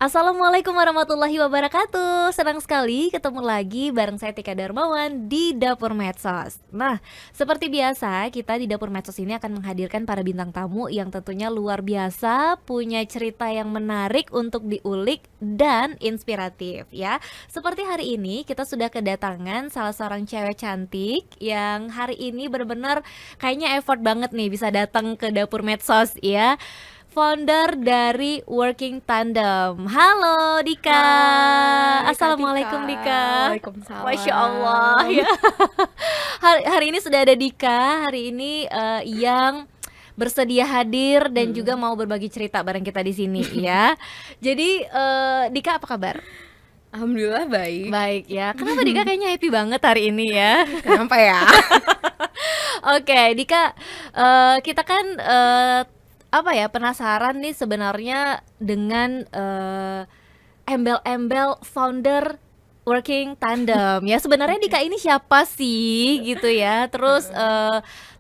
Assalamualaikum warahmatullahi wabarakatuh. Senang sekali ketemu lagi bareng saya Tika Darmawan di Dapur Medsos. Nah, seperti biasa kita di Dapur Medsos ini akan menghadirkan para bintang tamu yang tentunya luar biasa, punya cerita yang menarik untuk diulik dan inspiratif ya. Seperti hari ini kita sudah kedatangan salah seorang cewek cantik yang hari ini benar-benar kayaknya effort banget nih bisa datang ke Dapur Medsos ya. Founder dari Working Tandem. Halo Dika. Hai Kak Tika. Assalamualaikum Dika. Masya Allah Waalaikumsalam. ya. Hari ini sudah ada Dika. Hari ini yang bersedia hadir dan juga mau berbagi cerita bareng kita di sini ya. Jadi Dika apa kabar? Alhamdulillah baik. Baik ya. Kenapa Dika kayaknya happy banget hari ini ya? Kenapa ya? Oke, Dika, kita kan penasaran nih sebenarnya dengan embel-embel founder Working Tandem ya. Sebenarnya Dika ini siapa sih gitu ya. Terus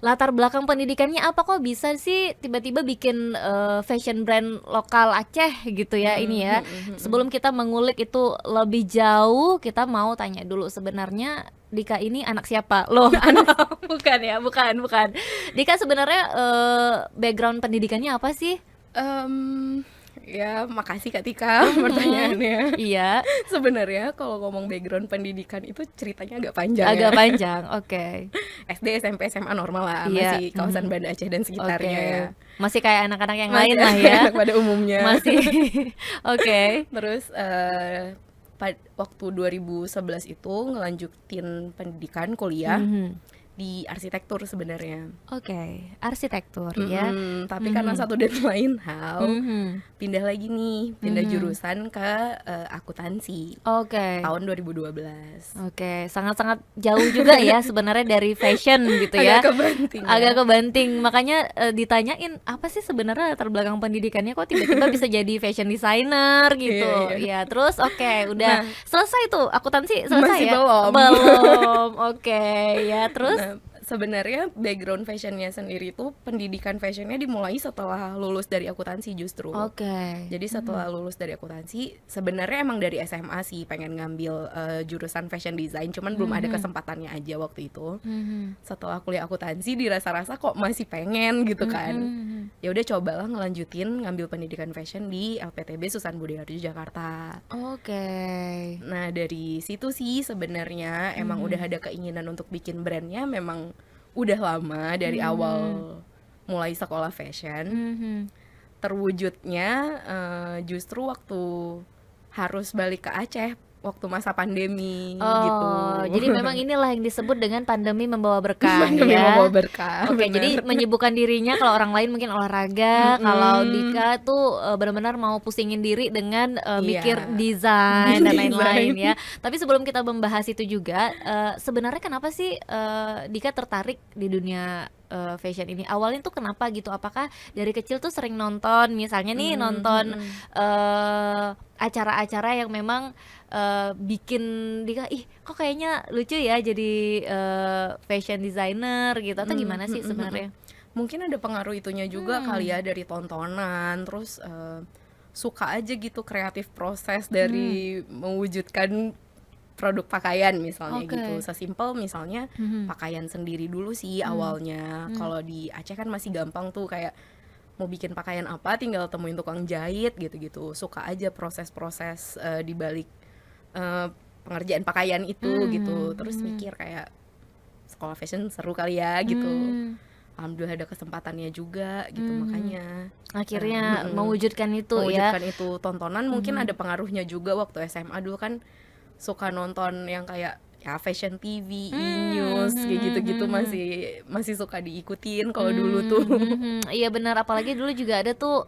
latar belakang pendidikannya apa, kok bisa sih tiba-tiba bikin fashion brand lokal Aceh gitu ya ini ya. Sebelum kita mengulik itu lebih jauh, kita mau tanya dulu sebenarnya Dika ini anak siapa? Loh, anak bukan ya, bukan. Dika sebenarnya background pendidikannya apa sih? Ya makasih Kak Tika pertanyaannya. Iya, Sebenarnya kalau ngomong background pendidikan itu ceritanya agak panjang agak ya. panjang. Oke. SD, SMP, SMA normal lah, Iya. masih kawasan Banda Aceh dan sekitarnya Oke. ya. Masih kayak anak-anak yang Masih lain lah ya. anak pada umumnya. Masih. Oke. Terus waktu 2011 itu ngelanjutin pendidikan kuliah di arsitektur sebenarnya. Oke, arsitektur ya. Tapi karena satu dan lain hal pindah lagi nih, pindah Mhm. jurusan ke akuntansi Oke. tahun 2012. Oke, sangat-sangat jauh juga ya sebenarnya dari fashion gitu ya. Agak kebanting ya. Agak kebanting. Makanya ditanyain apa sih sebenarnya latar belakang pendidikannya, kok tiba-tiba bisa jadi fashion designer gitu. Iya. Ya, terus oke, udah Nah, selesai tuh akuntansi selesai masih ya? belum. Belum. Oke, ya terus Nah, sebenarnya background fashionnya sendiri tuh pendidikan fashionnya dimulai setelah lulus dari akuntansi justru. oke. Jadi setelah lulus dari akuntansi, sebenarnya emang dari SMA sih pengen ngambil jurusan fashion design, cuman belum ada kesempatannya aja waktu itu. Setelah kuliah akuntansi dirasa-rasa kok masih pengen gitu kan. Ya udah cobalah ngelanjutin ngambil pendidikan fashion di LPTB Susan Budiarjo Jakarta. Oke. Nah dari situ sih sebenarnya emang udah ada keinginan untuk bikin brandnya, memang udah lama dari awal mulai sekolah fashion. Terwujudnya justru waktu harus balik ke Aceh waktu masa pandemi gitu. Oh, jadi memang inilah yang disebut dengan pandemi membawa berkah Pandemi ya. membawa berkah, Oke, benar. jadi menyibukkan dirinya, kalau orang lain mungkin olahraga, kalau Dika tuh benar-benar mau pusingin diri dengan mikir Iya. desain dan Desain. lain-lain ya. Tapi sebelum kita membahas itu juga, sebenarnya kenapa sih Dika tertarik di dunia fashion ini? Awalnya tuh kenapa gitu? Apakah dari kecil tuh sering nonton, misalnya nih nonton acara-acara yang memang bikin Dika, ih kok kayaknya lucu ya jadi fashion designer gitu, atau gimana sih sebenarnya? Mungkin ada pengaruh itunya juga kali ya, dari tontonan, terus suka aja gitu kreatif proses dari mewujudkan produk pakaian misalnya Oke. gitu. Sesimpel misalnya pakaian sendiri dulu sih awalnya. Kalau di Aceh kan masih gampang tuh, kayak mau bikin pakaian apa tinggal temuin tukang jahit gitu-gitu. Suka aja proses-proses di balik pengerjaan pakaian itu gitu. Terus mikir kayak sekolah fashion seru kali ya gitu. Alhamdulillah ada kesempatannya juga gitu, makanya Akhirnya mewujudkan itu ya. mewujudkan itu. Tontonan mungkin ada pengaruhnya juga. Waktu SMA dulu kan suka nonton yang kayak ya Fashion TV, E-News kayak gitu-gitu, masih suka diikutin kalau dulu tuh. Iya benar, apalagi dulu juga ada tuh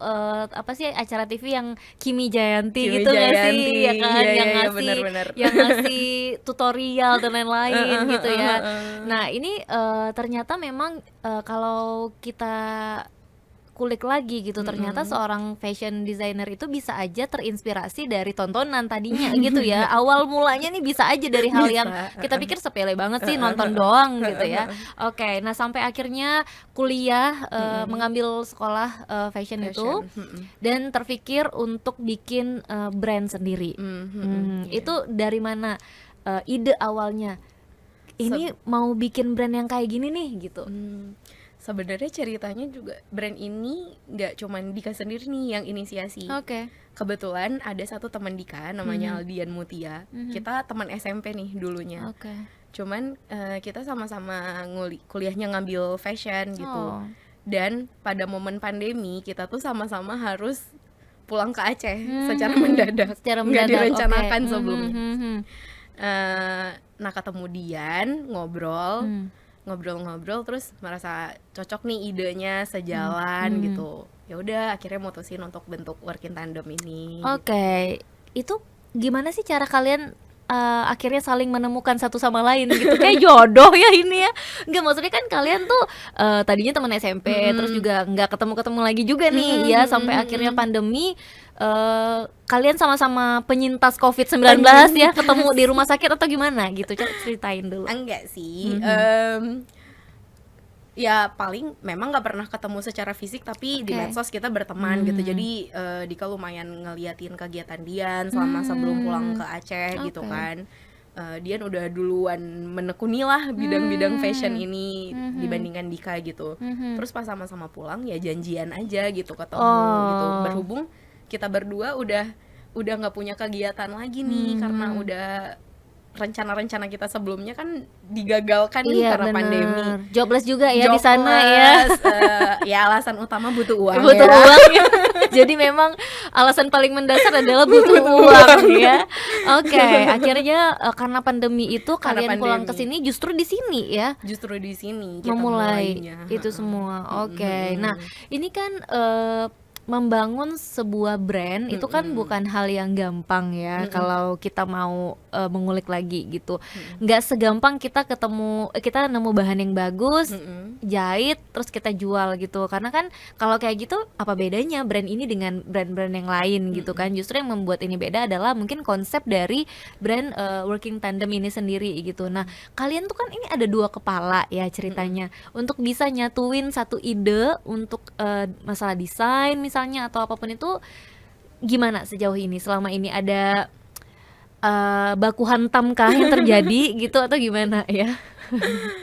apa sih acara TV yang Kimi Jayanti Kimi gitu nggak sih Jayanti, ya kan, iya, yang iya, ngasih benar-benar. yang ngasih tutorial dan lain-lain gitu ya. Nah ini ternyata memang kalau kita kulik lagi gitu. Ternyata seorang fashion designer itu bisa aja terinspirasi dari tontonan tadinya gitu ya. Awal mulanya nih bisa aja dari hal yang Bisa. kita pikir sepele banget sih, nonton doang gitu ya. Oke, nah sampai akhirnya kuliah, mengambil sekolah fashion itu Fashion. dan terpikir untuk bikin brand sendiri. Iya. Itu dari mana ide awalnya? Ini mau bikin brand yang kayak gini nih gitu. Sebenarnya ceritanya juga brand ini nggak cuman Dika sendiri nih yang inisiasi. Oke. Kebetulan ada satu teman Dika namanya Aldian Mutia. Kita teman SMP nih dulunya. Oke. Cuman kita sama-sama kuliahnya ngambil fashion gitu. Oh. Dan pada momen pandemi kita tuh sama-sama harus pulang ke Aceh secara mendadak. Secara Nggak mendadak, direncanakan oke. sebelumnya. Nah ketemu Dian, ngobrol-ngobrol terus merasa cocok nih idenya sejalan gitu. Ya udah akhirnya mutusin untuk bentuk Work in Tandem ini. Oke. Itu gimana sih cara kalian akhirnya saling menemukan satu sama lain gitu? Kayak jodoh ya ini ya. Enggak, maksudnya kan kalian tuh tadinya teman SMP, terus juga nggak ketemu-ketemu lagi juga nih ya, sampai akhirnya pandemi kalian sama-sama penyintas COVID-19 ya, ketemu di rumah sakit atau gimana gitu? Coba ceritain dulu. Enggak sih. Ya paling memang nggak pernah ketemu secara fisik tapi di medsos kita berteman gitu. Jadi Dika lumayan ngeliatin kegiatan Dian selama sebelum pulang ke Aceh gitu kan. Dian udah duluan menekuni lah bidang-bidang fashion ini dibandingkan Dika gitu. Terus pas sama-sama pulang ya janjian aja gitu ketemu gitu. Berhubung kita berdua udah nggak punya kegiatan lagi nih karena udah rencana-rencana kita sebelumnya kan digagalkan nih karena pandemi. Jobless juga ya di sana ya. Ya alasan utama butuh uang. Butuh uang ya. Jadi memang alasan paling mendasar adalah butuh uang ya. Oke, akhirnya karena pandemi itu kalian pulang ke sini justru di sini ya. Justru di sini kita Memulai mulainya. itu semua. Oke. Nah, ini kan membangun sebuah brand itu kan bukan hal yang gampang ya. Kalau kita mau mengulik lagi gitu, nggak segampang kita nemu bahan yang bagus, jahit terus kita jual gitu. Karena kan kalau kayak gitu apa bedanya brand ini dengan brand-brand yang lain gitu kan. Justru yang membuat ini beda adalah mungkin konsep dari brand Working Tandem ini sendiri gitu. Nah, kalian tuh kan ini ada dua kepala ya ceritanya, untuk bisa nyatuin satu ide untuk masalah desain misalnya atau apapun itu. Gimana sejauh ini, selama ini ada baku hantam kah yang terjadi gitu atau gimana ya?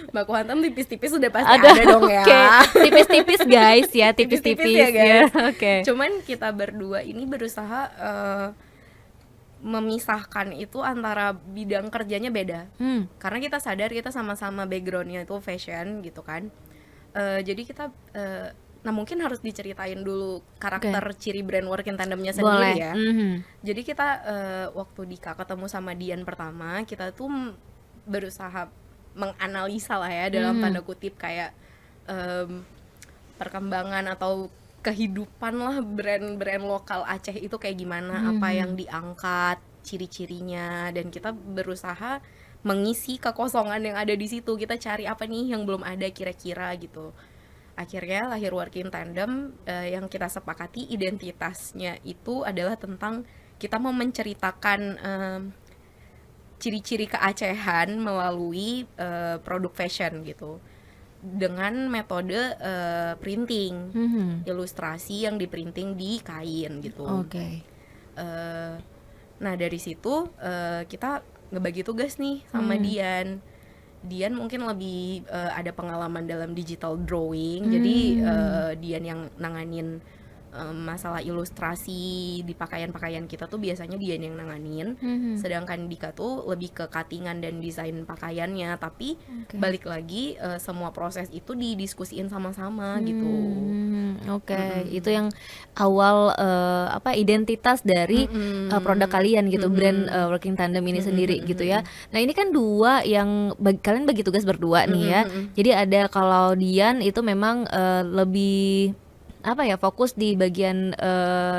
Baku hantam tipis-tipis sudah pasti ada dong ya. Oke, tipis-tipis guys ya, tipis-tipis ya guys. Oke. Cuman kita berdua ini berusaha memisahkan itu antara bidang kerjanya beda. Karena kita sadar kita sama-sama backgroundnya itu fashion gitu kan. Jadi kita nah mungkin harus diceritain dulu karakter ciri brand Work in Tandemnya sendiri. Boleh. Ya. Jadi kita waktu Dika ketemu sama Dian pertama, kita tuh berusaha menganalisa lah ya dalam tanda kutip kayak perkembangan atau kehidupan lah brand-brand lokal Aceh itu kayak gimana, apa yang diangkat, ciri-cirinya, dan kita berusaha mengisi kekosongan yang ada di situ. Kita cari apa nih yang belum ada kira-kira gitu. Akhirnya lahir Work in Tandem yang kita sepakati identitasnya itu adalah tentang kita mau menceritakan ciri-ciri keacehan melalui produk fashion gitu, dengan metode printing, ilustrasi yang diprinting di kain gitu. Oke. Nah dari situ kita ngebagi tugas nih sama Dian. Dian mungkin lebih ada pengalaman dalam digital drawing, jadi Dian yang nanganin masalah ilustrasi di pakaian-pakaian kita tuh biasanya Dian yang nanganin, sedangkan Dika tuh lebih ke cuttingan dan desain pakaiannya, tapi balik lagi semua proses itu didiskusiin sama-sama gitu. Oke. Itu yang awal identitas dari produk kalian gitu, brand Working Tandem ini sendiri gitu ya. Nah ini kan dua yang kalian bagi tugas berdua nih ya. Jadi ada, kalau Dian itu memang lebih fokus di bagian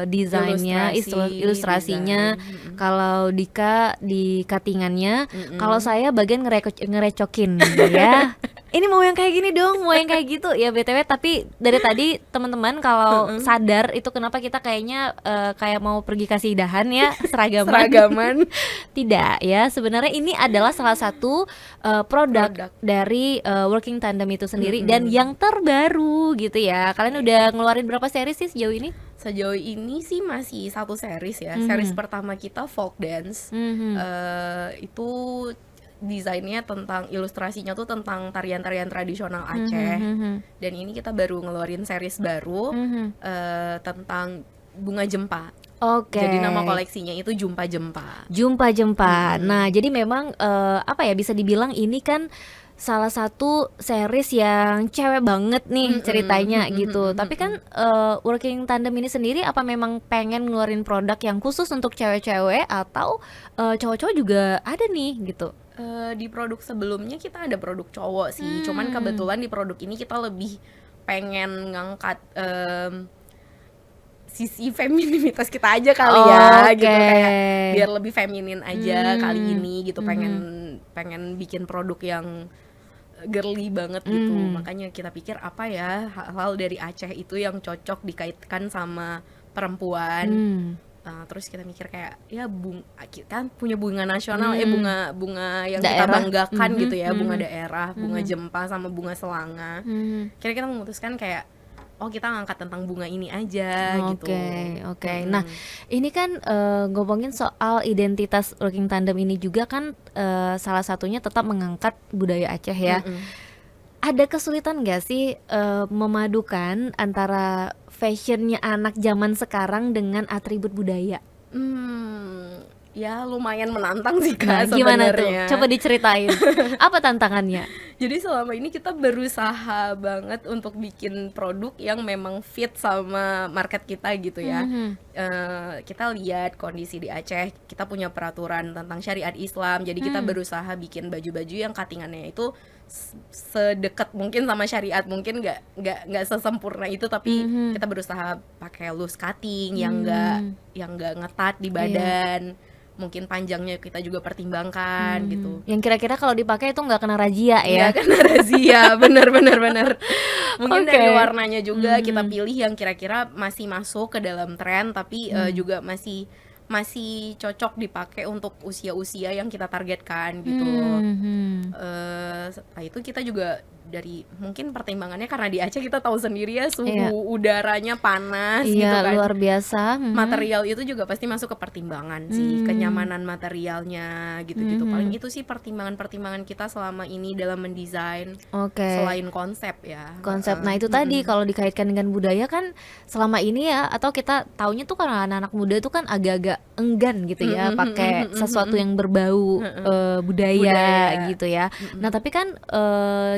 desainnya, ilustrasinya. Kalau Dika di cuttingannya, kalau saya bagian ngerecokin ya. ini mau yang kayak gini dong, mau yang kayak gitu ya. BTW tapi dari tadi teman-teman kalau sadar itu kenapa kita kayaknya kayak mau pergi kasih dahan ya, seragaman. Seragaman. Tidak ya, sebenarnya ini adalah salah satu produk dari Working Tandem itu sendiri dan yang terbaru gitu ya. Kalian udah ngeluarin berapa series sih sejauh ini? Sejauh ini sih masih satu series ya. Series pertama kita folk dance. Itu desainnya tentang, ilustrasinya tuh tentang tarian-tarian tradisional Aceh. Dan ini kita baru ngeluarin series baru tentang bunga jempa. Oke. Jadi nama koleksinya itu Jumpa Jempa. Jumpa Jempa. Nah, jadi memang apa ya, bisa dibilang ini kan salah satu series yang cewek banget nih ceritanya gitu. Tapi kan Working Tandem ini sendiri apa memang pengen ngeluarin produk yang khusus untuk cewek-cewek atau cowok-cowok juga ada nih gitu? Di produk sebelumnya kita ada produk cowok sih, cuman kebetulan di produk ini kita lebih pengen ngangkat sisi femininitas kita aja kali ya, gitu, kayak biar lebih feminin aja kali ini gitu, pengen bikin produk yang girly banget gitu. Makanya kita pikir apa ya hal-hal dari Aceh itu yang cocok dikaitkan sama perempuan. Terus kita mikir kayak ya kita punya bunga nasional, bunga yang daerah. kita banggakan gitu ya, bunga daerah, bunga jempa sama bunga selanga. Kira kita memutuskan kayak kita ngangkat tentang bunga ini aja gitu. Oke. Nah, ini kan ngomongin soal identitas Working Tandem ini juga kan salah satunya tetap mengangkat budaya Aceh ya. Ada kesulitan nggak sih memadukan antara fashionnya anak zaman sekarang dengan atribut budaya? Ya lumayan menantang sih Nah, Kak gimana tuh? sebenarnya. Coba diceritain. Apa tantangannya? Jadi selama ini kita berusaha banget untuk bikin produk yang memang fit sama market kita gitu ya. Kita lihat kondisi di Aceh, kita punya peraturan tentang syariat Islam, jadi kita berusaha bikin baju-baju yang cuttingannya itu sedekat mungkin sama syariat, mungkin nggak sesempurna itu, tapi kita berusaha pakai loose cutting yang nggak ngetat di badan. Mungkin panjangnya kita juga pertimbangkan gitu. Yang kira-kira kalau dipakai itu nggak kena razia ya? Nggak kena razia, bener. Mungkin dari warnanya juga kita pilih yang kira-kira masih masuk ke dalam tren, tapi juga masih cocok dipakai untuk usia-usia yang kita targetkan gitu. Setelah itu kita juga dari mungkin pertimbangannya karena di Aceh kita tahu sendiri ya suhu udaranya panas gitu kan. Luar biasa. Material itu juga pasti masuk ke pertimbangan sih, kenyamanan materialnya gitu-gitu. Paling itu sih pertimbangan-pertimbangan kita selama ini dalam mendesain. Selain konsep ya. Konsep. Nah, itu tadi kalau dikaitkan dengan budaya kan selama ini ya, atau kita taunya tuh karena anak-anak muda tuh kan agak-agak enggan gitu ya pakai sesuatu yang berbau budaya gitu ya. Nah, tapi kan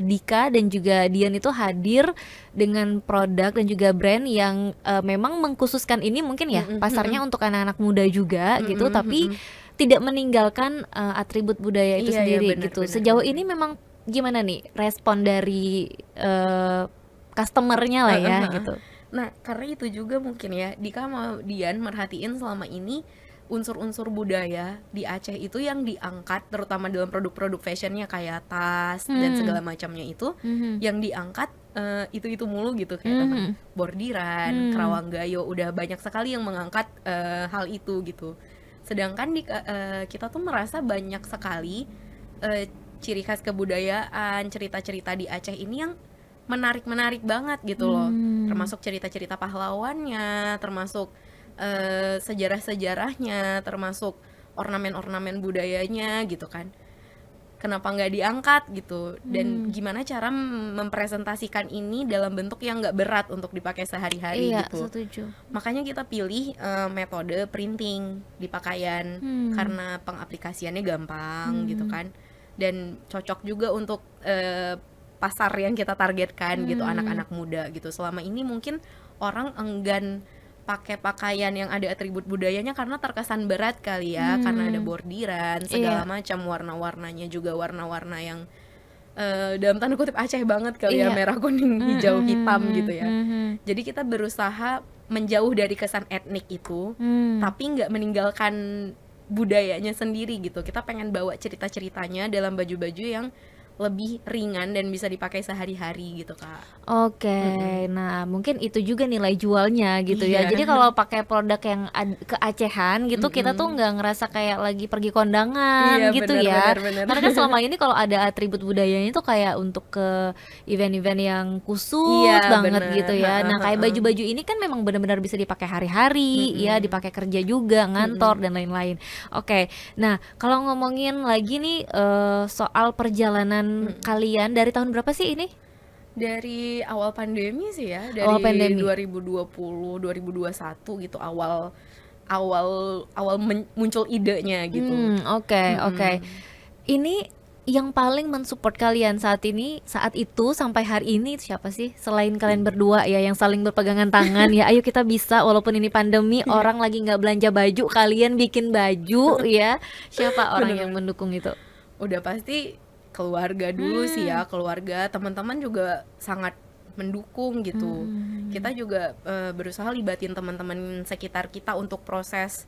Dika dan juga Dian itu hadir dengan produk dan juga brand yang memang mengkhususkan ini mungkin ya pasarnya untuk anak-anak muda juga gitu, tapi tidak meninggalkan atribut budaya itu sendiri gitu. Sejauh ini memang gimana nih respon dari customernya lah ya gitu. Nah, karena itu juga mungkin ya Dika sama Dian merhatiin selama ini unsur-unsur budaya di Aceh itu yang diangkat, terutama dalam produk-produk fashionnya kayak tas dan segala macamnya itu yang diangkat itu mulu gitu, kayak tentang bordiran, kerawang gayo, udah banyak sekali yang mengangkat hal itu gitu. Sedangkan kita tuh merasa banyak sekali ciri khas kebudayaan, cerita-cerita di Aceh ini yang menarik banget gitu loh, termasuk cerita-cerita pahlawannya, termasuk sejarah-sejarahnya, termasuk ornamen-ornamen budayanya gitu kan. Kenapa nggak diangkat gitu, dan gimana cara mempresentasikan ini dalam bentuk yang nggak berat untuk dipakai sehari-hari gitu. Setuju. Makanya kita pilih metode printing di pakaian karena pengaplikasiannya gampang gitu kan, dan cocok juga untuk pasar yang kita targetkan gitu, anak-anak muda gitu. Selama ini mungkin orang enggan pakai pakaian yang ada atribut budayanya karena terkesan berat kali ya, karena ada bordiran segala macam, warna-warnanya juga warna-warna yang dalam tanda kutip Aceh banget kali ya, merah kuning hijau hitam gitu ya. Jadi kita berusaha menjauh dari kesan etnik itu, tapi nggak meninggalkan budayanya sendiri gitu. Kita pengen bawa cerita-ceritanya dalam baju-baju yang lebih ringan dan bisa dipakai sehari-hari gitu, Kak. Oke, nah mungkin itu juga nilai jualnya gitu ya. Iya. Jadi kalau pakai produk yang keacehan gitu, kita tuh nggak ngerasa kayak lagi pergi kondangan Iya, gitu benar ya. benar benar. Karena kan selama ini kalau ada atribut budayanya itu kayak untuk ke event-event yang khusus Iya, banget benar. gitu ya. Heeh Nah kayak heeh. baju-baju ini kan memang benar-benar bisa dipakai hari-hari ya, Mhm. dipakai kerja juga, ngantor Mhm. dan lain-lain. Oke, nah kalau ngomongin lagi nih soal perjalanan Mhm. kalian dari tahun berapa sih ini? Dari awal pandemi sih ya, Awal dari pandemi. 2020, 2021 gitu, awal awal awal muncul idenya gitu. Oke oke. Mhm. Ini yang paling mensupport kalian saat ini, saat itu sampai hari ini siapa sih? Selain kalian berdua ya yang saling berpegangan tangan ya, ayo kita bisa walaupun ini pandemi, Iya, orang lagi nggak belanja baju, kalian bikin baju ya. Siapa orang bener yang bener. mendukung itu? Udah pasti keluarga dulu sih Hmm. ya, keluarga, teman-teman juga sangat mendukung gitu. Hmm. Kita juga berusaha libatin teman-teman sekitar kita untuk proses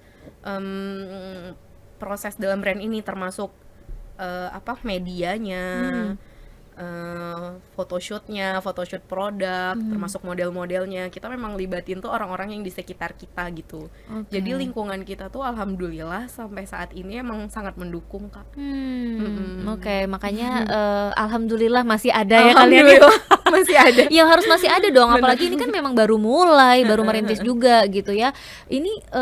dalam brand ini, termasuk apa, medianya, Hmm. photoshoot produk, Hmm. termasuk model-modelnya. Kita memang libatin tuh orang-orang yang di sekitar kita gitu. Jadi Oke. lingkungan kita tuh alhamdulillah sampai saat ini emang sangat mendukung, Kak. Oke, Mm-mm. makanya alhamdulillah masih ada ya kalian ya. Alhamdulillah masih ada. Ya harus masih ada dong, Bener. apalagi ini kan memang baru mulai, baru merintis juga gitu ya. Ini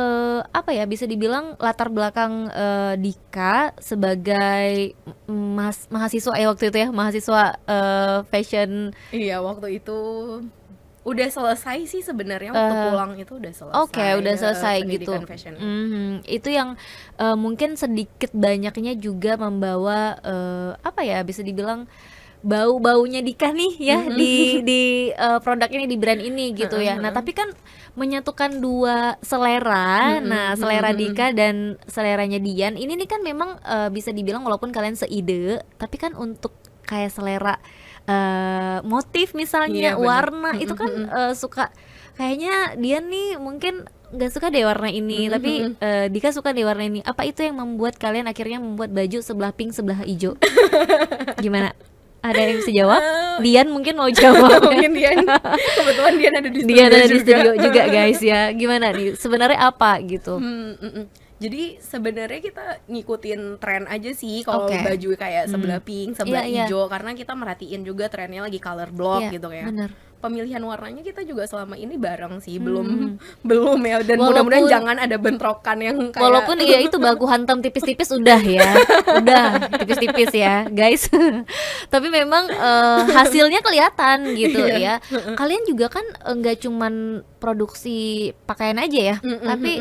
apa ya, bisa dibilang latar belakang Dika sebagai mahasiswa ya waktu itu ya, mahasiswa fashion. Iya, waktu itu udah selesai sih sebenarnya, waktu pulang itu udah Oke, selesai udah selesai gitu. pendidikan fashion. Itu yang mungkin sedikit banyaknya juga membawa apa ya, bisa dibilang bau-baunya Dika nih ya di produk ini, di brand ini gitu ya. Nah, tapi kan menyatukan dua selera. Nah, selera Dika dan seleranya Dian ini nih kan memang bisa dibilang walaupun kalian seide, tapi kan untuk kayak selera motif misalnya, Iya, bener. warna itu kan suka, kayaknya Dian nih mungkin nggak suka deh warna ini, tapi Dika suka deh warna ini. Apa itu yang membuat kalian akhirnya membuat baju sebelah pink sebelah hijau? Gimana? Ada yang bisa jawab? Dian mungkin mau jawab ya. Mungkin Dian, kebetulan Dian ada di studio Dian ada di juga. studio juga guys ya. Gimana nih? Sebenarnya apa gitu? Jadi sebenarnya kita ngikutin tren aja sih kalau Oke. baju kayak sebelah pink, sebelah Iya, iya. hijau, karena kita merhatiin juga trennya lagi color block Iya, gitu ya. bener. Pemilihan warnanya kita juga selama ini bareng sih, belum ya, dan Walaupun- mudah-mudahan jangan ada bentrokan yang kayak Walaupun ya itu baku hantam tipis-tipis udah ya, udah tipis-tipis ya guys. Tapi memang hasilnya kelihatan gitu ya. Kalian juga kan nggak cuman produksi pakaian aja ya, tapi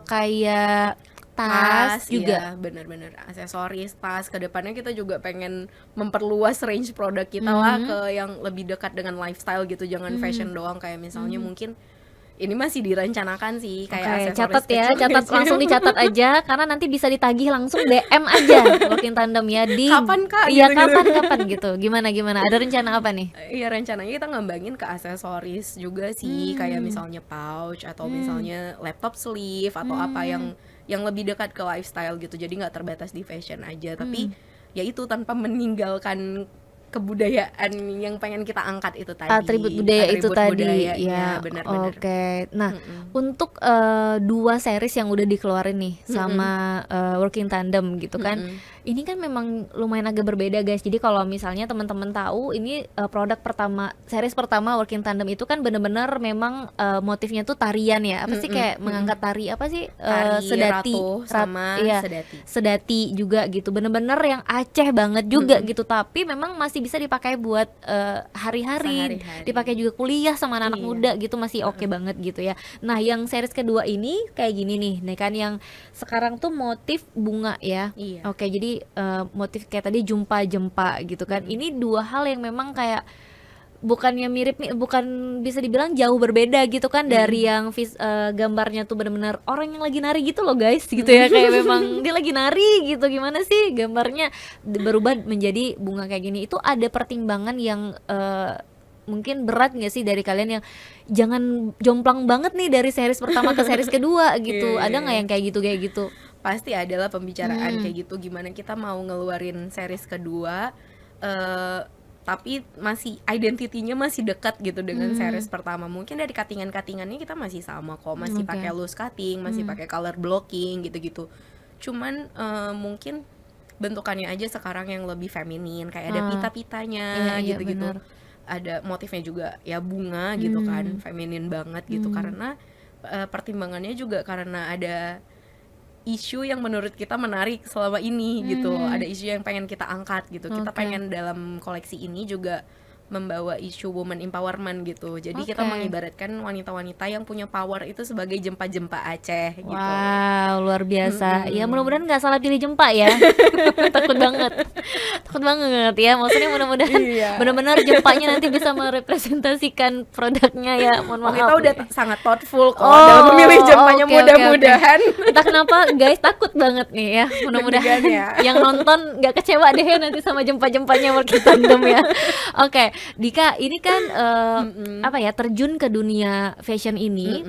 kayak tas juga. ya, bener-bener aksesoris, tas. Kedepannya kita juga pengen memperluas range produk kita lah ke yang lebih dekat dengan lifestyle gitu, jangan fashion doang. Kayak misalnya mungkin ini masih direncanakan sih, kayak Oke, aksesoris catat ya, kecil-kecil. catat langsung dicatat aja karena nanti bisa ditagih langsung DM aja Working Tandem ya di Kapan, Kak? Iya, Gitu-gitu. kapan gitu. Gimana? Ada rencana apa nih? Iya, rencananya kita ngembangin ke aksesoris juga sih, kayak misalnya pouch atau misalnya laptop sleeve atau apa yang lebih dekat ke lifestyle gitu. Jadi nggak terbatas di fashion aja, tapi ya itu tanpa meninggalkan kebudayaan yang pengen kita angkat itu tadi. Atribut budaya itu Atribut tadi budayanya, ya. benar-benar. Oke. Nah, untuk dua series yang udah dikeluarin nih sama Working Tandem gitu kan. Ini kan memang lumayan agak berbeda guys. Jadi kalau misalnya teman-teman tahu ini produk pertama, series pertama Working Tandem itu kan bener-bener memang motifnya tuh tarian ya. Apa sih, kayak mengangkat tari apa sih? Tari Sedati, ratu sama iya, sedati. sedati juga gitu. Bener-bener yang Aceh banget juga gitu. Tapi memang masih bisa dipakai buat hari-hari, Sehari-hari. dipakai juga kuliah sama anak-anak Iya. muda gitu, masih oke banget gitu ya. Nah, yang series kedua ini kayak gini nih kan, yang sekarang tuh motif bunga ya. Iya. Oke, jadi motif kayak tadi jumpa-jempa gitu kan. Ini dua hal yang memang kayak bukannya mirip, bukan, bisa dibilang jauh berbeda gitu kan dari yang gambarnya tuh benar-benar orang yang lagi nari gitu loh guys gitu ya, kayak memang dia lagi nari gitu. Gimana sih gambarnya berubah menjadi bunga kayak gini? Itu ada pertimbangan yang mungkin berat nggak sih dari kalian yang jangan jomplang banget nih dari series pertama ke series kedua gitu? Iya, Ada nggak yang kayak gitu? Pasti adalah pembicaraan kayak gitu, gimana kita mau ngeluarin series kedua tapi masih identitinya masih dekat gitu dengan series pertama. Mungkin dari cuttingannya kita masih sama kok, masih pakai loose cutting, masih pakai color blocking gitu-gitu. Cuman mungkin bentukannya aja sekarang yang lebih feminin, kayak ada pita-pitanya gitu-gitu. benar. Ada motifnya juga ya bunga gitu kan, feminin banget gitu. Karena pertimbangannya juga karena ada isu yang menurut kita menarik selama ini gitu. Ada isu yang pengen kita angkat gitu. Kita pengen dalam koleksi ini juga membawa isu woman empowerment gitu. Jadi kita mengibaratkan wanita-wanita yang punya power itu sebagai jempa-jempa Aceh gitu. Wow, luar biasa. Ya mudah-mudahan nggak salah pilih jempa ya. Takut banget. Takut banget ya. Maksudnya mudah-mudahan benar-benar jempanya nanti bisa merepresentasikan produknya ya. Mohon maaf. Kita udah sangat thoughtful kok dalam memilih jempanya, mudah-mudahan. Entah kenapa guys takut banget nih ya. Mudah-mudahan yang nonton nggak kecewa deh nanti sama jempa-jempanya Working Tandem ya. Oke, Dika, ini kan apa ya, terjun ke dunia fashion ini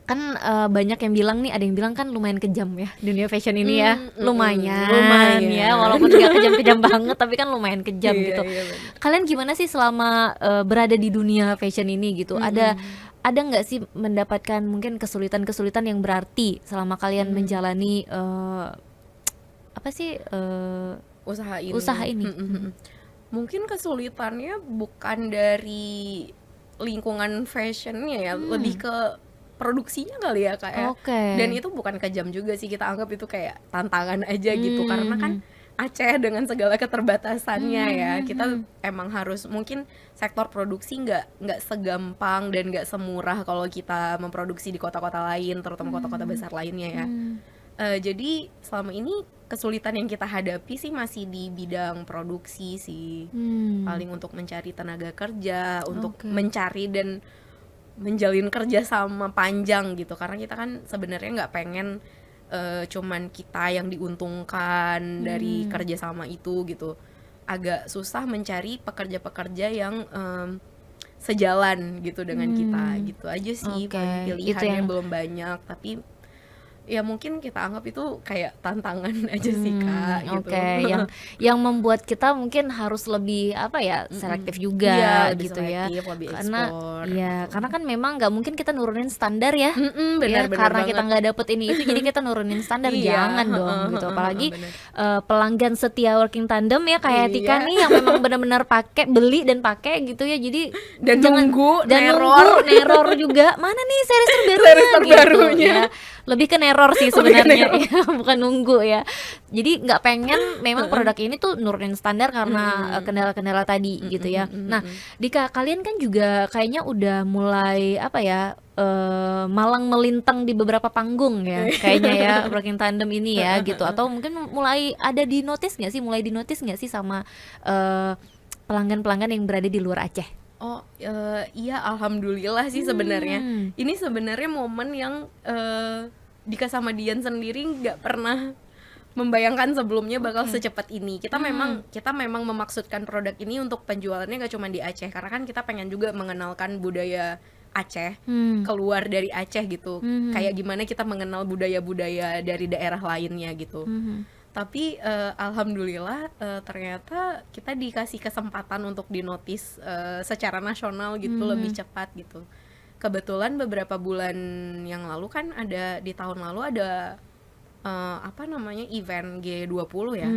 kan banyak yang bilang nih, ada yang bilang kan lumayan kejam ya dunia fashion ini ya. Lumayan ya, walaupun gak kejam-kejam banget tapi kan lumayan kejam gitu. Kalian gimana sih selama berada di dunia fashion ini gitu? Ada nggak sih mendapatkan mungkin kesulitan-kesulitan yang berarti selama kalian menjalani apa sih usaha ini? Mungkin kesulitannya bukan dari lingkungan fashionnya ya, lebih ke produksinya kali ya Kak ya. Dan itu bukan kejam juga sih, kita anggap itu kayak tantangan aja gitu. Karena kan Aceh dengan segala keterbatasannya ya, kita emang harus, mungkin sektor produksi nggak segampang dan nggak semurah kalau kita memproduksi di kota-kota lain, terutama kota-kota besar lainnya ya. Jadi selama ini kesulitan yang kita hadapi sih masih di bidang produksi sih. Paling untuk mencari tenaga kerja, untuk mencari dan menjalin kerja sama panjang gitu. Karena kita kan sebenarnya nggak pengen cuman kita yang diuntungkan dari kerja sama itu gitu. Agak susah mencari pekerja-pekerja yang sejalan gitu dengan kita gitu aja sih. Pilihannya belum banyak, tapi ya mungkin kita anggap itu kayak tantangan aja sih Kak gitu. Yang membuat kita mungkin harus lebih apa ya, selektif juga lebih gitu selektif, ya. lebih Karena explore. karena kan memang nggak mungkin kita nurunin standar ya. Benar Karena banget. kita nggak dapet ini itu jadi kita nurunin standar. Jangan dong gitu. Apalagi bener. pelanggan setia Working Tandem ya kayak Tika nih yang memang benar-benar pakai, beli dan pakai gitu ya. Jadi Dan jangan nunggu, neror juga. Mana nih series terbarunya gitu ya. Lebih ke neror sih sebenarnya ya, bukan nunggu ya. Jadi nggak pengen memang produk ini tuh nurunin standar karena kendala-kendala tadi gitu ya. Nah, Dika, kalian kan juga kayaknya udah mulai apa ya, malang melintang di beberapa panggung ya kayaknya ya, Working Tandem ini ya gitu. Atau mungkin mulai ada di notice nggak sih sama pelanggan-pelanggan yang berada di luar Aceh? Iya, alhamdulillah sih sebenarnya. Ini sebenarnya momen yang Dika sama Dian sendiri nggak pernah membayangkan sebelumnya bakal secepat ini. Kita memang memaksudkan produk ini untuk penjualannya nggak cuma di Aceh, karena kan kita pengen juga mengenalkan budaya Aceh keluar dari Aceh gitu. Kayak gimana kita mengenal budaya-budaya dari daerah lainnya gitu. Tapi alhamdulillah ternyata kita dikasih kesempatan untuk dinotis secara nasional gitu, lebih cepat gitu. Kebetulan beberapa bulan yang lalu kan ada, di tahun lalu ada apa namanya, event G20 ya.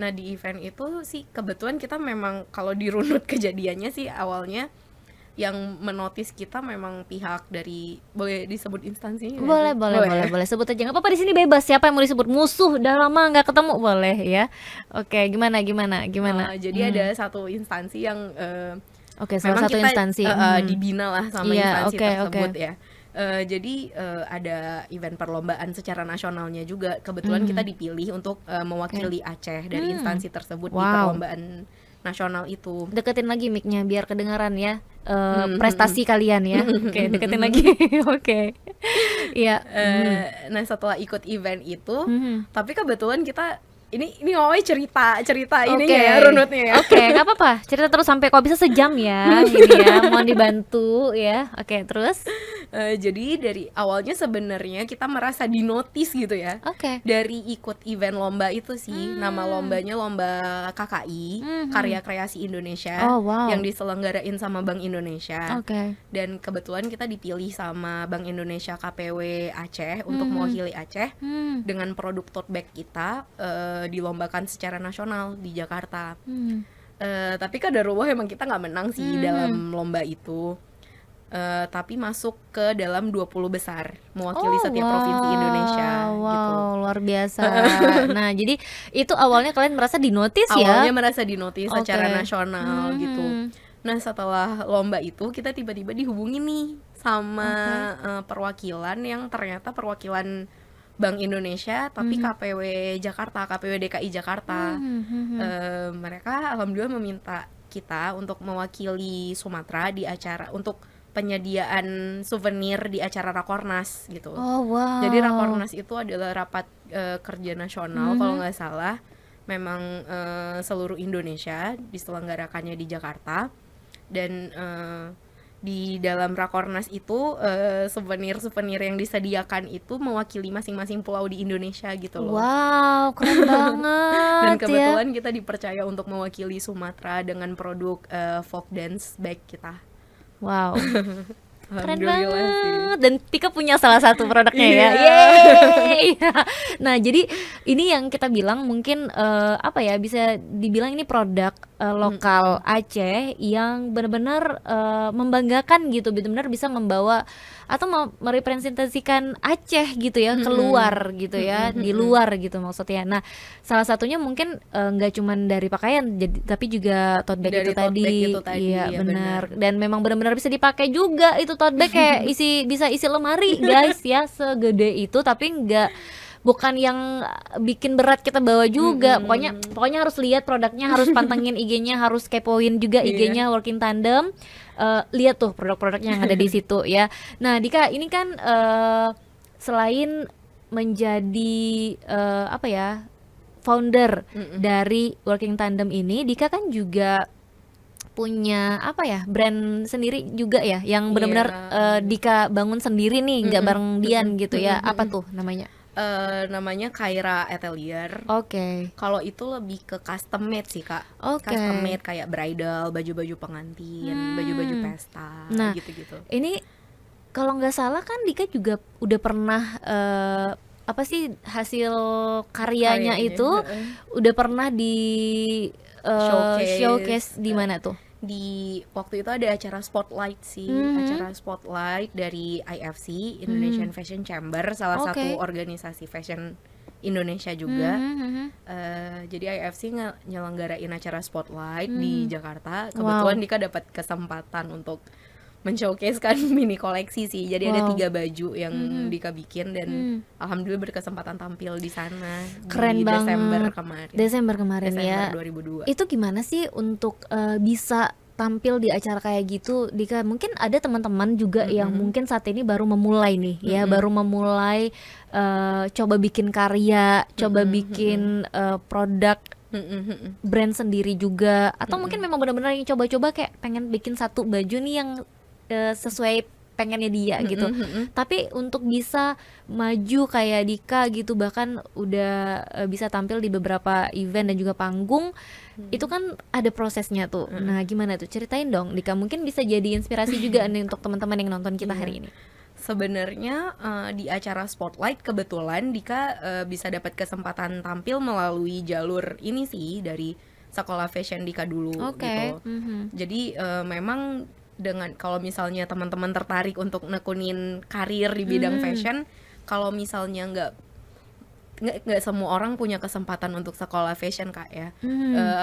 Nah di event itu sih kebetulan kita memang, kalau dirunut kejadiannya sih awalnya yang menotis kita memang pihak dari, boleh disebut instansinya? Boleh sebut aja, nggak apa-apa, di sini bebas, siapa yang mau disebut, musuh udah lama nggak ketemu boleh ya. Gimana jadi ada satu instansi yang salah satu instansi dibina lah sama instansi tersebut ya. Jadi ada event perlombaan secara nasionalnya juga, kebetulan kita dipilih untuk mewakili Aceh dari instansi tersebut di perlombaan nasional itu. Deketin lagi mic-nya biar kedengaran ya, prestasi kalian ya. Deketin lagi. Iya. Nah setelah ikut event itu, tapi kebetulan kita ini ngomongnya cerita ininya ya, runutnya ya. Nggak apa-apa, cerita terus sampai kok bisa sejam ya. Ini ya, mohon dibantu ya. Terus Jadi dari awalnya sebenarnya kita merasa dinotis gitu ya. Oke. Dari ikut event lomba itu sih, nama lombanya Lomba KKI, Karya Kreasi Indonesia, Oh, wow. yang diselenggarain sama Bank Indonesia. Oke. Dan kebetulan kita dipilih sama Bank Indonesia KPW Aceh untuk mewakili Aceh dengan produk tote bag kita, dilombakan secara nasional di Jakarta. Tapi kadarullah emang kita nggak menang sih dalam lomba itu. Tapi masuk ke dalam 20 besar mewakili setiap provinsi Indonesia gitu. Wow, luar biasa. Nah, jadi itu awalnya kalian merasa dinotis ya? Awalnya merasa dinotis secara Oke. nasional gitu. Nah, setelah lomba itu kita tiba-tiba dihubungi nih sama perwakilan yang ternyata perwakilan Bank Indonesia tapi KPW Jakarta, KPW DKI Jakarta. Mereka alhamdulillah meminta kita untuk mewakili Sumatera di acara untuk penyediaan souvenir di acara Rakornas gitu. Oh, wow. Jadi Rakornas itu adalah rapat kerja nasional kalau nggak salah. Memang seluruh Indonesia diselenggarakannya di Jakarta. Dan di dalam Rakornas itu souvenir-souvenir yang disediakan itu mewakili masing-masing pulau di Indonesia gitu loh. Wow, keren banget Dan ya. kebetulan kita dipercaya untuk mewakili Sumatera dengan produk folk dance bag kita. Wow. Keren Alhamdulillah sih. banget. Dan Tika punya salah satu produknya ya. Iya. Yeay. Nah, jadi ini yang kita bilang mungkin apa ya, bisa dibilang ini produk lokal Aceh yang benar-benar membanggakan gitu, benar-benar bisa membawa atau merepresentasikan Aceh gitu ya keluar gitu ya, di luar gitu maksudnya. Nah, salah satunya mungkin nggak cuman dari pakaian, tapi juga tote bag Dari itu tote tadi. bag itu tadi, Iya, ya benar. Dan memang benar-benar bisa dipakai juga itu tote bag, kayak bisa isi lemari guys ya, segede itu, tapi bukan yang bikin berat kita bawa juga. Pokoknya harus lihat produknya, harus pantengin IG-nya, harus kepoin juga IG-nya Working Tandem. Lihat tuh produk-produknya yang ada di situ ya. Nah, Dika, ini kan selain menjadi apa ya, founder dari Working Tandem ini, Dika kan juga punya apa ya, brand sendiri juga ya, yang benar-benar Dika bangun sendiri nih, nggak bareng Dian gitu ya. Apa tuh namanya? Namanya Kaira Atelier. Oke. Kalau itu lebih ke custom made sih Kak. Oke. Custom made kayak bridal, baju-baju pengantin, baju-baju pesta, Nah, gitu-gitu. Ini kalau nggak salah kan Dika juga udah pernah apa sih, hasil karyanya itu udah pernah di showcase di mana tuh? Di waktu itu ada acara spotlight sih, acara spotlight dari IFC, Indonesian Fashion Chamber, salah satu organisasi fashion Indonesia juga. Jadi IFC nyelenggarain acara spotlight di Jakarta. Kebetulan Dika dapat kesempatan untuk men-showcasekan mini koleksi sih. Jadi ada 3 baju yang Dika bikin dan alhamdulillah berkesempatan tampil di sana. Keren di banget. Desember kemarin ya. 2002. Itu gimana sih untuk bisa tampil di acara kayak gitu, Dika? Mungkin ada teman-teman juga yang mungkin saat ini baru memulai nih ya, baru memulai coba bikin karya, coba bikin produk brand sendiri juga, atau mungkin memang benar-benar yang coba-coba kayak pengen bikin satu baju nih yang sesuai pengennya dia gitu. Tapi untuk bisa maju kayak Dika gitu, bahkan udah bisa tampil di beberapa event dan juga panggung, itu kan ada prosesnya tuh. Nah, gimana tuh? Ceritain dong, Dika. Mungkin bisa jadi inspirasi juga nih untuk teman-teman yang nonton kita hari ini. Sebenarnya di acara Spotlight kebetulan Dika bisa dapat kesempatan tampil melalui jalur ini sih, dari sekolah fashion Dika dulu gitu. Jadi memang dengan kalau misalnya teman-teman tertarik untuk nekunin karir di bidang fashion, kalau misalnya nggak semua orang punya kesempatan untuk sekolah fashion Kak ya.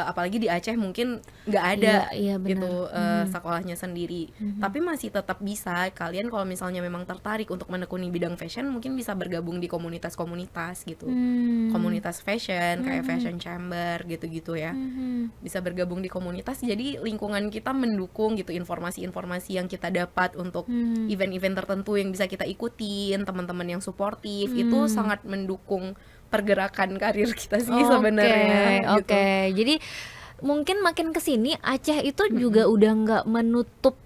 Apalagi di Aceh mungkin nggak ada gitu sekolahnya sendiri. Tapi masih tetap bisa kalian kalau misalnya memang tertarik untuk menekuni bidang fashion, mungkin bisa bergabung di komunitas-komunitas gitu. Komunitas fashion kayak Fashion Chamber gitu-gitu ya. Bisa bergabung di komunitas, jadi lingkungan kita mendukung gitu, informasi-informasi yang kita dapat untuk event-event tertentu yang bisa kita ikutin, teman-teman yang suportif itu sangat mendukung pergerakan karir kita sih sebenarnya. Oke. Jadi mungkin makin kesini Aceh itu juga udah nggak menutup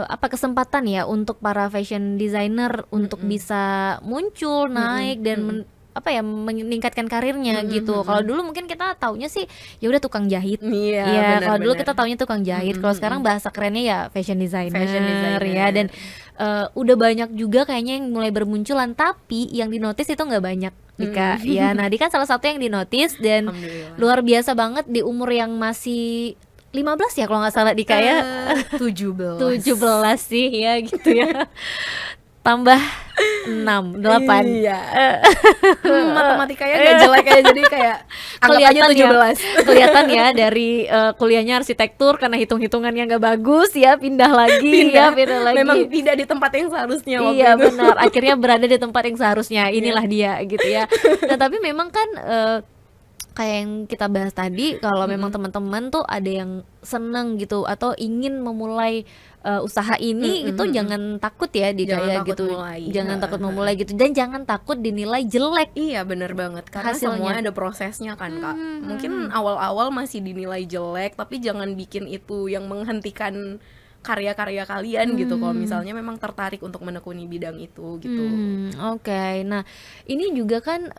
apa kesempatan ya untuk para fashion designer untuk Mm-mm. bisa muncul, Mm-mm. naik dan Mm-mm. apa ya meningkatkan karirnya Mm-mm. gitu. Kalau Mm-mm. dulu mungkin kita taunya sih ya udah tukang jahit. Iya, Ya, kalau dulu benar-benar. kita taunya tukang jahit. Kalau sekarang Mm-mm. bahasa kerennya ya fashion Fashion designer ya. Dan designer. udah banyak juga kayaknya yang mulai bermunculan, tapi yang dinotis itu nggak banyak, Dika. Ya, Mm-mm. nah Dika salah satu yang dinotis dan Alhamdulillah. luar biasa banget di umur yang masih 15 ya kalau nggak salah Dika ya. 17. 17 sih ya gitu ya. Tambah 6, 8. Iya. Matematikanya gak jelek ya, jadi kayak anggap aja Kelihatan ya, 17. kelihatan ya dari kuliahnya arsitektur karena hitung-hitungannya nggak bagus ya, pindah lagi ya, pindah lagi. Memang tidak di tempat yang seharusnya waktu Iya itu. benar, akhirnya berada di tempat yang seharusnya. Inilah dia gitu ya. Nah tapi memang kan kayak yang kita bahas tadi, kalau memang teman-teman tuh ada yang seneng gitu atau ingin memulai usaha ini, itu jangan takut ya Dika Jangan ya takut gitu. mulai. Jangan takut memulai gitu, dan jangan takut dinilai jelek. Iya bener banget, karena Hasilnya. semua ada prosesnya kan Kak. Mungkin awal-awal masih dinilai jelek, tapi jangan bikin itu yang menghentikan karya-karya kalian gitu. Kalau misalnya memang tertarik untuk menekuni bidang itu gitu. Oke. Nah, ini juga kan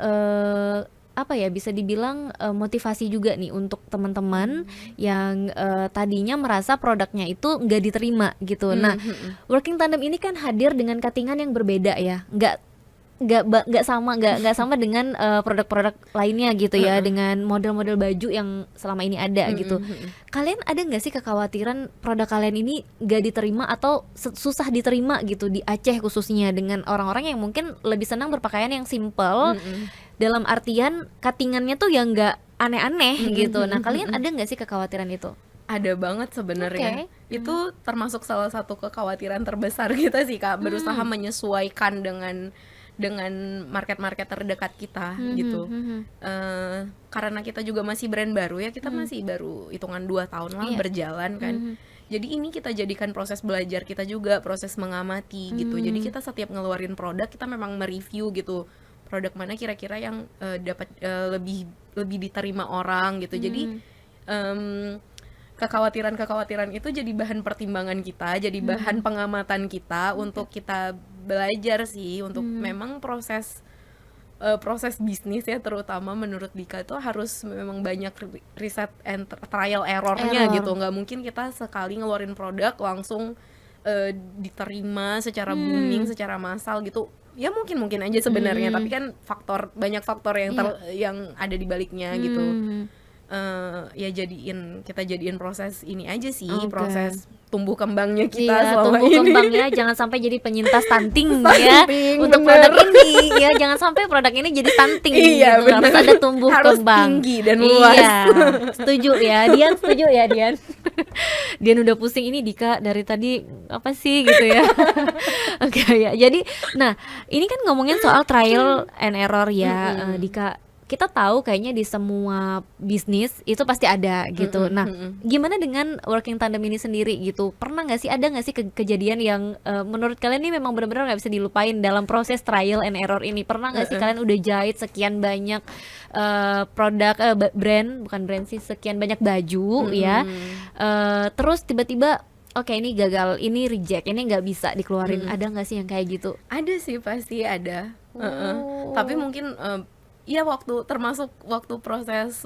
apa ya, bisa dibilang motivasi juga nih untuk teman-teman yang tadinya merasa produknya itu nggak diterima gitu. Nah, Working Tandem ini kan hadir dengan cuttingan yang berbeda ya, nggak sama dengan produk-produk lainnya gitu ya, dengan model-model baju yang selama ini ada gitu. Kalian ada nggak sih kekhawatiran produk kalian ini nggak diterima atau susah diterima gitu di Aceh khususnya, dengan orang-orang yang mungkin lebih senang berpakaian yang simple, dalam artian cuttingannya tuh yang nggak aneh-aneh gitu. Nah, kalian ada nggak sih kekhawatiran itu? Ada banget sebenarnya. Itu termasuk salah satu kekhawatiran terbesar kita sih Kak, berusaha menyesuaikan dengan market-market terdekat kita gitu. Karena kita juga masih brand baru ya, kita masih baru hitungan 2 tahun lah berjalan kan. Jadi ini kita jadikan proses belajar kita juga, proses mengamati gitu. Jadi kita setiap ngeluarin produk, kita memang mereview gitu, produk mana kira-kira yang dapat lebih diterima orang gitu. Jadi kekhawatiran itu jadi bahan pertimbangan kita, jadi bahan pengamatan kita untuk kita belajar sih, untuk memang proses bisnis ya, terutama menurut Dika itu harus memang banyak riset and trial errornya gitu. Nggak mungkin kita sekali ngeluarin produk langsung diterima secara booming, secara massal gitu. Ya mungkin aja sebenarnya, tapi kan banyak faktor yang ada di baliknya gitu. Ya kita jadiin proses ini aja sih, proses tumbuh kembangnya kita selama tumbuh ini. kembangnya, jangan sampai jadi penyintas stunting ya untuk produk ini ya, jangan sampai produk ini jadi stunting Iya, gitu. Harus ada tumbuh harus kembang, tinggi dan luas. Iya, setuju ya Dian, setuju ya Dian. Dian udah pusing ini Dika dari tadi apa sih gitu ya. Oke ya, jadi nah ini kan ngomongin soal trial and error ya, Dika. Kita tahu kayaknya di semua bisnis itu pasti ada gitu. Nah, gimana dengan Working Tandem ini sendiri gitu? Ada nggak sih kejadian yang menurut kalian ini memang benar-benar nggak bisa dilupain dalam proses trial and error ini? Pernah nggak sih kalian udah jahit sekian banyak produk, bukan brand sih, sekian banyak baju ya, terus tiba-tiba oke, ini gagal, ini reject, ini nggak bisa dikeluarin. Ada nggak sih yang kayak gitu? Ada sih, pasti ada. Tapi mungkin ya termasuk waktu proses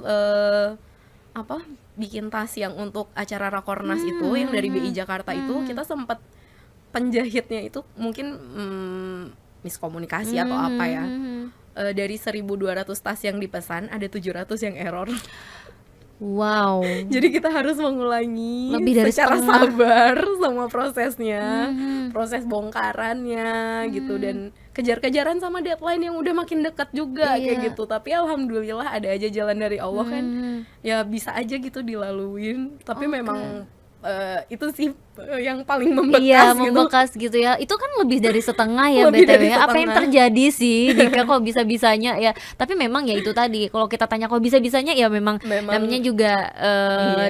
bikin tas yang untuk acara Rakornas itu, yang dari BI Jakarta itu, kita sempat penjahitnya itu mungkin miskomunikasi atau apa ya. Dari 1.200 tas yang dipesan, ada 700 yang error. Wow. Jadi kita harus mengulangi Lebih dari secara setengah. sabar semua prosesnya, proses bongkarannya gitu, dan kejar-kejaran sama deadline yang udah makin dekat juga kayak gitu. Tapi alhamdulillah ada aja jalan dari Allah kan, ya bisa aja gitu dilaluin. Tapi memang itu sih yang paling membekas Iya, gitu. membekas gitu ya. Itu kan lebih dari setengah ya Lebih dari BTW. Apa yang setengah. terjadi sih Dika kok bisa-bisanya ya? Tapi memang ya itu tadi, kalau kita tanya kok bisa-bisanya ya memang namanya juga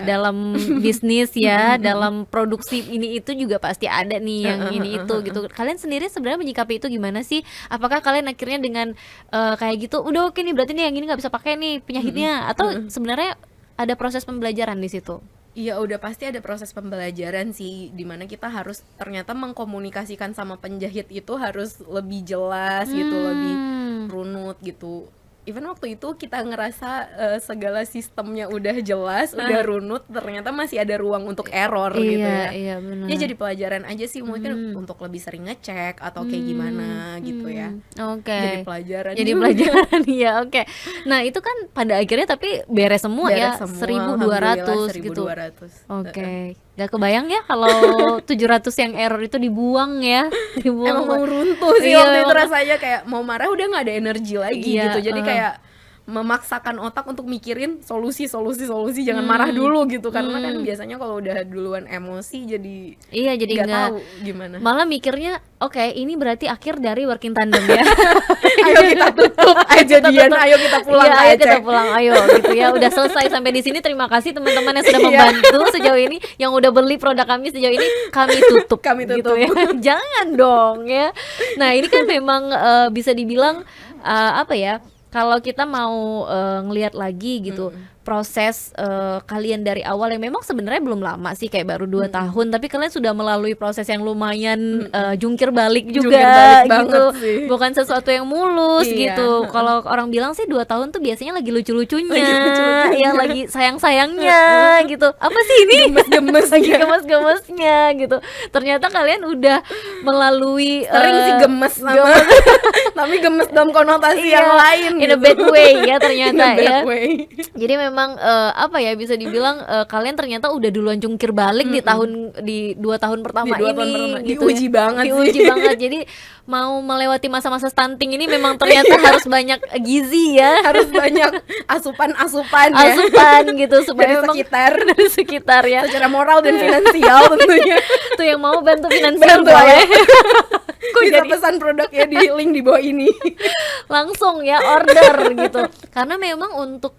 dalam bisnis ya, dalam produksi ini itu juga pasti ada nih yang ini itu gitu. Kalian sendiri sebenarnya menyikapi itu gimana sih? Apakah kalian akhirnya dengan kayak gitu, udah oke nih berarti nih yang ini nggak bisa pakai nih penyahitnya, atau sebenarnya ada proses pembelajaran di situ? Iya, udah pasti ada proses pembelajaran sih, dimana kita harus ternyata mengkomunikasikan sama penjahit itu harus lebih jelas gitu, lebih Hmm. runut gitu. Even waktu itu kita ngerasa segala sistemnya udah jelas, udah runut, ternyata masih ada ruang untuk error gitu Iya, ya. iya Ya benar. jadi pelajaran aja sih, mungkin untuk lebih sering ngecek atau kayak gimana gitu ya. Jadi Oke. pelajaran Jadi juga. pelajaran ya, oke. Nah, itu kan pada akhirnya tapi beres semua Beres ya, semua, alhamdulillah 1.200 gitu. 1.200. Oke. Gak kebayang ya kalau 700 yang error itu dibuang ya, Emang dibuang mau buat runtuh sih iya waktu itu memang rasanya, kayak mau marah udah nggak ada energi lagi iya, gitu. Jadi kayak memaksakan otak untuk mikirin solusi, jangan marah hmm, dulu gitu, karena kan hmm. biasanya kalau udah duluan emosi jadi Iya jadi nggak nggak tahu gimana. malah mikirnya oke ini berarti akhir dari working tandem ya. Ayo kita tutup aja Dian, ayo kita pulang Iya, ke ayo Aceh. kita pulang, ayo gitu ya. Udah selesai sampai di sini. Terima kasih teman-teman yang sudah Iya. membantu sejauh ini, yang udah beli produk kami sejauh ini. Kami tutup, Kami gitu tutup. ya. Jangan dong ya. Nah ini kan memang bisa dibilang apa ya? Kalau kita mau ngelihat lagi gitu proses kalian dari awal yang memang sebenarnya belum lama sih, kayak baru 2 tahun, tapi kalian sudah melalui proses yang lumayan jungkir balik juga Jungkir balik gitu, banget sih. bukan sesuatu yang mulus Iya, gitu. Kalau orang bilang sih 2 tahun tuh biasanya lagi lucu-lucunya, Lagi lucu-lucunya. ya lagi sayang-sayangnya gitu. Apa sih ini? Gemes-gemes Lagi ya. gemes-gemesnya gitu. Ternyata kalian udah melalui Sering sih gemes sama tapi gemes dalam konotasi iya, yang lain in a gitu. bad way ya ternyata In a bad ya. way. Jadi memang apa ya, bisa dibilang kalian ternyata udah duluan jungkir balik di 2 tahun pertama Di 2 tahun ini pertama. gitu Diuji ya. banget sih. Diuji banget. Jadi mau melewati masa-masa stunting ini memang ternyata harus banyak gizi ya, Harus banyak asupan-asupan ya asupan gitu supaya dari memang sekitar, dari sekitar ya. secara moral dan finansial tentunya. Tuh yang mau bantu finansial Bantu boleh. Kok Bisa jadi pesan produknya di link di bawah ini. langsung ya order gitu, karena memang untuk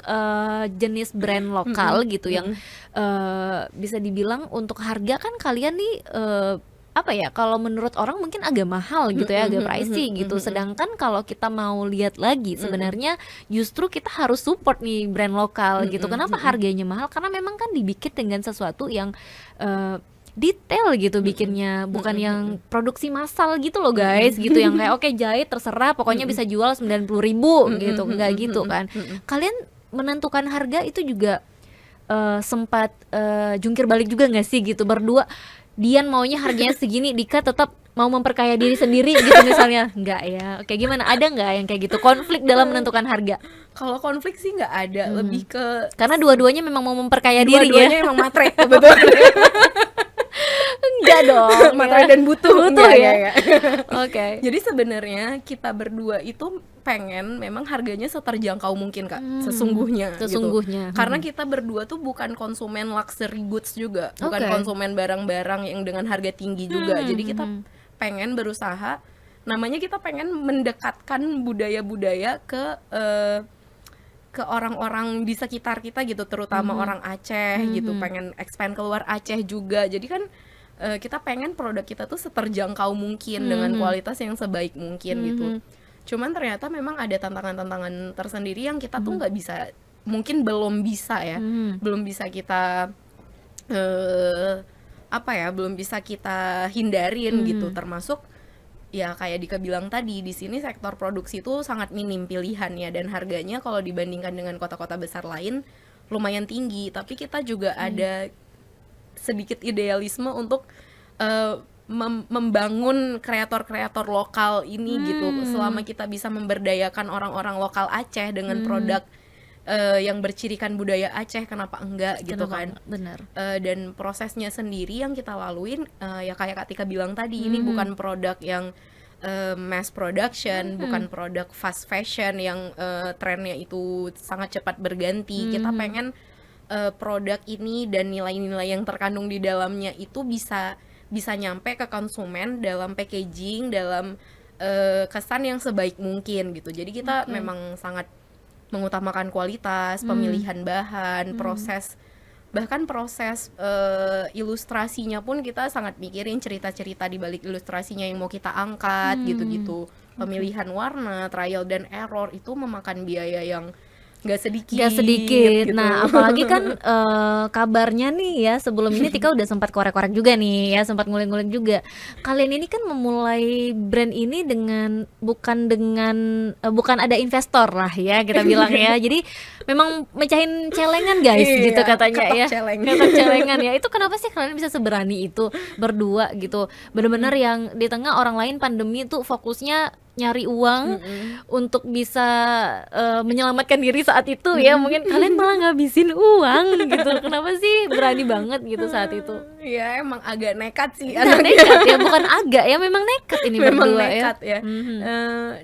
jenis brand lokal gitu yang bisa dibilang untuk harga kan kalian nih apa ya, kalau menurut orang mungkin agak mahal gitu ya, agak pricey gitu. Sedangkan kalau kita mau lihat lagi sebenarnya justru kita harus support nih brand lokal gitu. Kenapa harganya mahal? Karena memang kan dibikin dengan sesuatu yang detail gitu bikinnya, bukan yang produksi massal gitu loh guys, gitu yang kayak oke jahit terserah pokoknya bisa jual 90.000 gitu, enggak gitu kan. Kalian menentukan harga itu juga sempat jungkir balik juga nggak sih gitu berdua? Dian maunya harganya segini, Dika tetap mau memperkaya diri sendiri gitu misalnya. Enggak ya, oke gimana, ada nggak yang kayak gitu konflik dalam menentukan harga? Kalau konflik sih nggak ada, lebih ke Karena dua-duanya memang mau memperkaya diri ya. dua-duanya emang matre betul. Enggak dong Matre ya. dan butuh Butuh Enggak, ya. enggak. Oke. Jadi sebenarnya kita berdua itu pengen memang harganya seterjangkau mungkin Kak, sesungguhnya Sesungguhnya. gitu. Karena kita berdua tuh bukan konsumen luxury goods juga, bukan Oke. konsumen barang-barang yang dengan harga tinggi juga. Jadi kita pengen berusaha, namanya kita pengen mendekatkan budaya-budaya ke orang-orang di sekitar kita gitu, terutama orang Aceh gitu, pengen expand keluar Aceh juga. Jadi kan kita pengen produk kita tuh seterjangkau mungkin dengan kualitas yang sebaik mungkin gitu. Cuman ternyata memang ada tantangan-tantangan tersendiri yang kita tuh nggak bisa, mungkin belum bisa ya, belum bisa kita apa ya, belum bisa kita hindarin gitu. Termasuk ya kayak Dika bilang tadi, di sini sektor produksi itu sangat minim pilihannya dan harganya kalau dibandingkan dengan kota-kota besar lain lumayan tinggi. Tapi kita juga ada sedikit idealisme untuk membangun kreator-kreator lokal ini gitu. Selama kita bisa memberdayakan orang-orang lokal Aceh dengan produk yang bercirikan budaya Aceh, kenapa enggak gitu kan. Benar. Dan prosesnya sendiri yang kita laluin ya kayak Kak Tika bilang tadi, ini bukan produk yang mass production, bukan produk fast fashion yang trennya itu sangat cepat berganti. Kita pengen produk ini dan nilai-nilai yang terkandung di dalamnya itu bisa nyampe ke konsumen dalam packaging, dalam kesan yang sebaik mungkin gitu. Jadi kita memang sangat mengutamakan kualitas, pemilihan bahan, proses, bahkan proses ilustrasinya pun kita sangat mikirin cerita-cerita di balik ilustrasinya yang mau kita angkat gitu-gitu. Pemilihan warna, trial dan error itu memakan biaya yang nggak sedikit. Gak sedikit. gitu. Nah, apalagi kan kabarnya nih ya, sebelum ini Tika udah sempat korek-korek juga nih ya, sempat ngulik-ngulik juga. Kalian ini kan memulai brand ini bukan ada investor lah ya kita bilang ya. Jadi memang mecahin celengan guys gitu Iya, katanya ketok ya. celeng. Ketok celengan ya. Itu kenapa sih kalian bisa seberani itu berdua gitu? Bener-bener yang di tengah orang lain pandemi tuh fokusnya nyari uang untuk bisa menyelamatkan diri saat itu ya, mungkin kalian malah ngabisin uang gitu. Kenapa sih berani banget gitu saat itu? Ya emang agak nekat sih Nah, anaknya. nekat ya, bukan agak ya, memang nekat ini Memang berdua nekat ya. Mhm.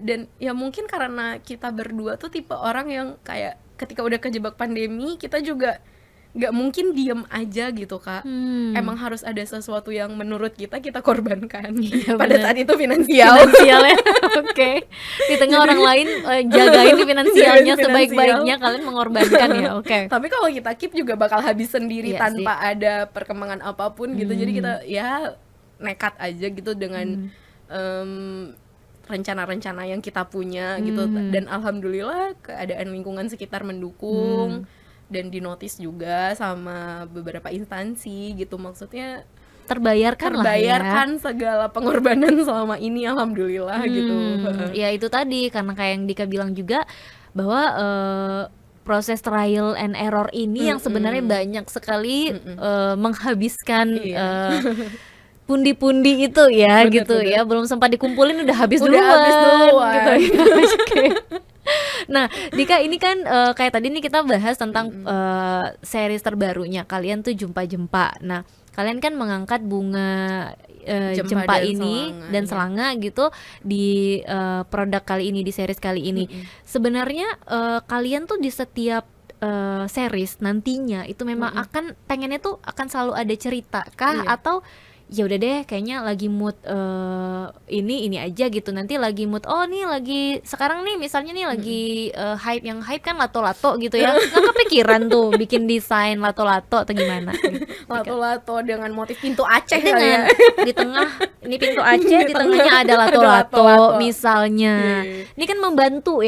Dan ya mungkin karena kita berdua tuh tipe orang yang kayak ketika udah kejebak pandemi, kita juga nggak mungkin diem aja gitu Kak. Emang harus ada sesuatu yang menurut kita korbankan. Iya, Pada bener. saat itu finansial. Finansialnya oke. Di tengah orang lain jagain finansialnya Jagain sebaik-baiknya, kalian mengorbankan ya. Oke. Tapi kalau kita keep juga bakal habis sendiri Iya tanpa ada perkembangan apapun gitu. Jadi kita ya nekat aja gitu dengan rencana-rencana yang kita punya gitu. Dan alhamdulillah keadaan lingkungan sekitar mendukung dan dinotis juga sama beberapa instansi gitu. Maksudnya Terbayarkan lah ya. terbayarkan segala pengorbanan selama ini alhamdulillah gitu. Ya itu tadi, karena kayak yang Dika bilang juga bahwa proses trial and error ini yang sebenarnya banyak sekali menghabiskan Iya. pundi-pundi itu ya. Bener, gitu bener. ya, belum sempat dikumpulin udah habis Udah duluan, habis duluan. gitu ya. Oke. Nah, Dika ini kan kayak tadi nih kita bahas tentang series terbarunya kalian tuh Jumpa-Jempa. Nah, kalian kan mengangkat bunga Jempa jempa dan ini selanga, dan iya. selanga gitu di produk kali ini, di series kali ini. Sebenarnya kalian tuh di setiap series nantinya itu memang akan pengennya tuh akan selalu ada cerita kah, Iya. atau ya udah deh kayaknya lagi mood ini aja gitu, nanti lagi mood nih lagi sekarang nih misalnya nih lagi hype kan lato-lato gitu ya, nggak kepikiran tuh bikin desain lato-lato atau gimana gitu. Lato-lato dengan motif pintu Aceh kali Dengan ya. di tengah ini pintu Aceh, di tengahnya ada Ada lato-lato lato-lato. misalnya. Iya. Ini kan membantu